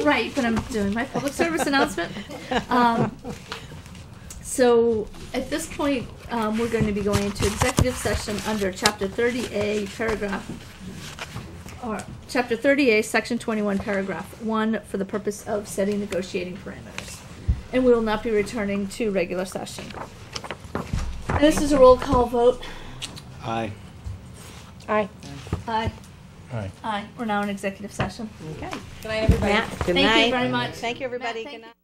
Right, but I'm doing my public service announcement. So at this point, we're going to be going into executive session under Chapter 30A, Chapter 30A, Section 21, Paragraph 1, for the purpose of setting negotiating parameters. And we will not be returning to regular session. And this is a roll call vote. Aye. Aye. Aye. Aye. Aye. We're now in executive session. Okay. Good night, everybody. Matt, good Thank night. you very much. Thank you, everybody. Matt, thank Good night.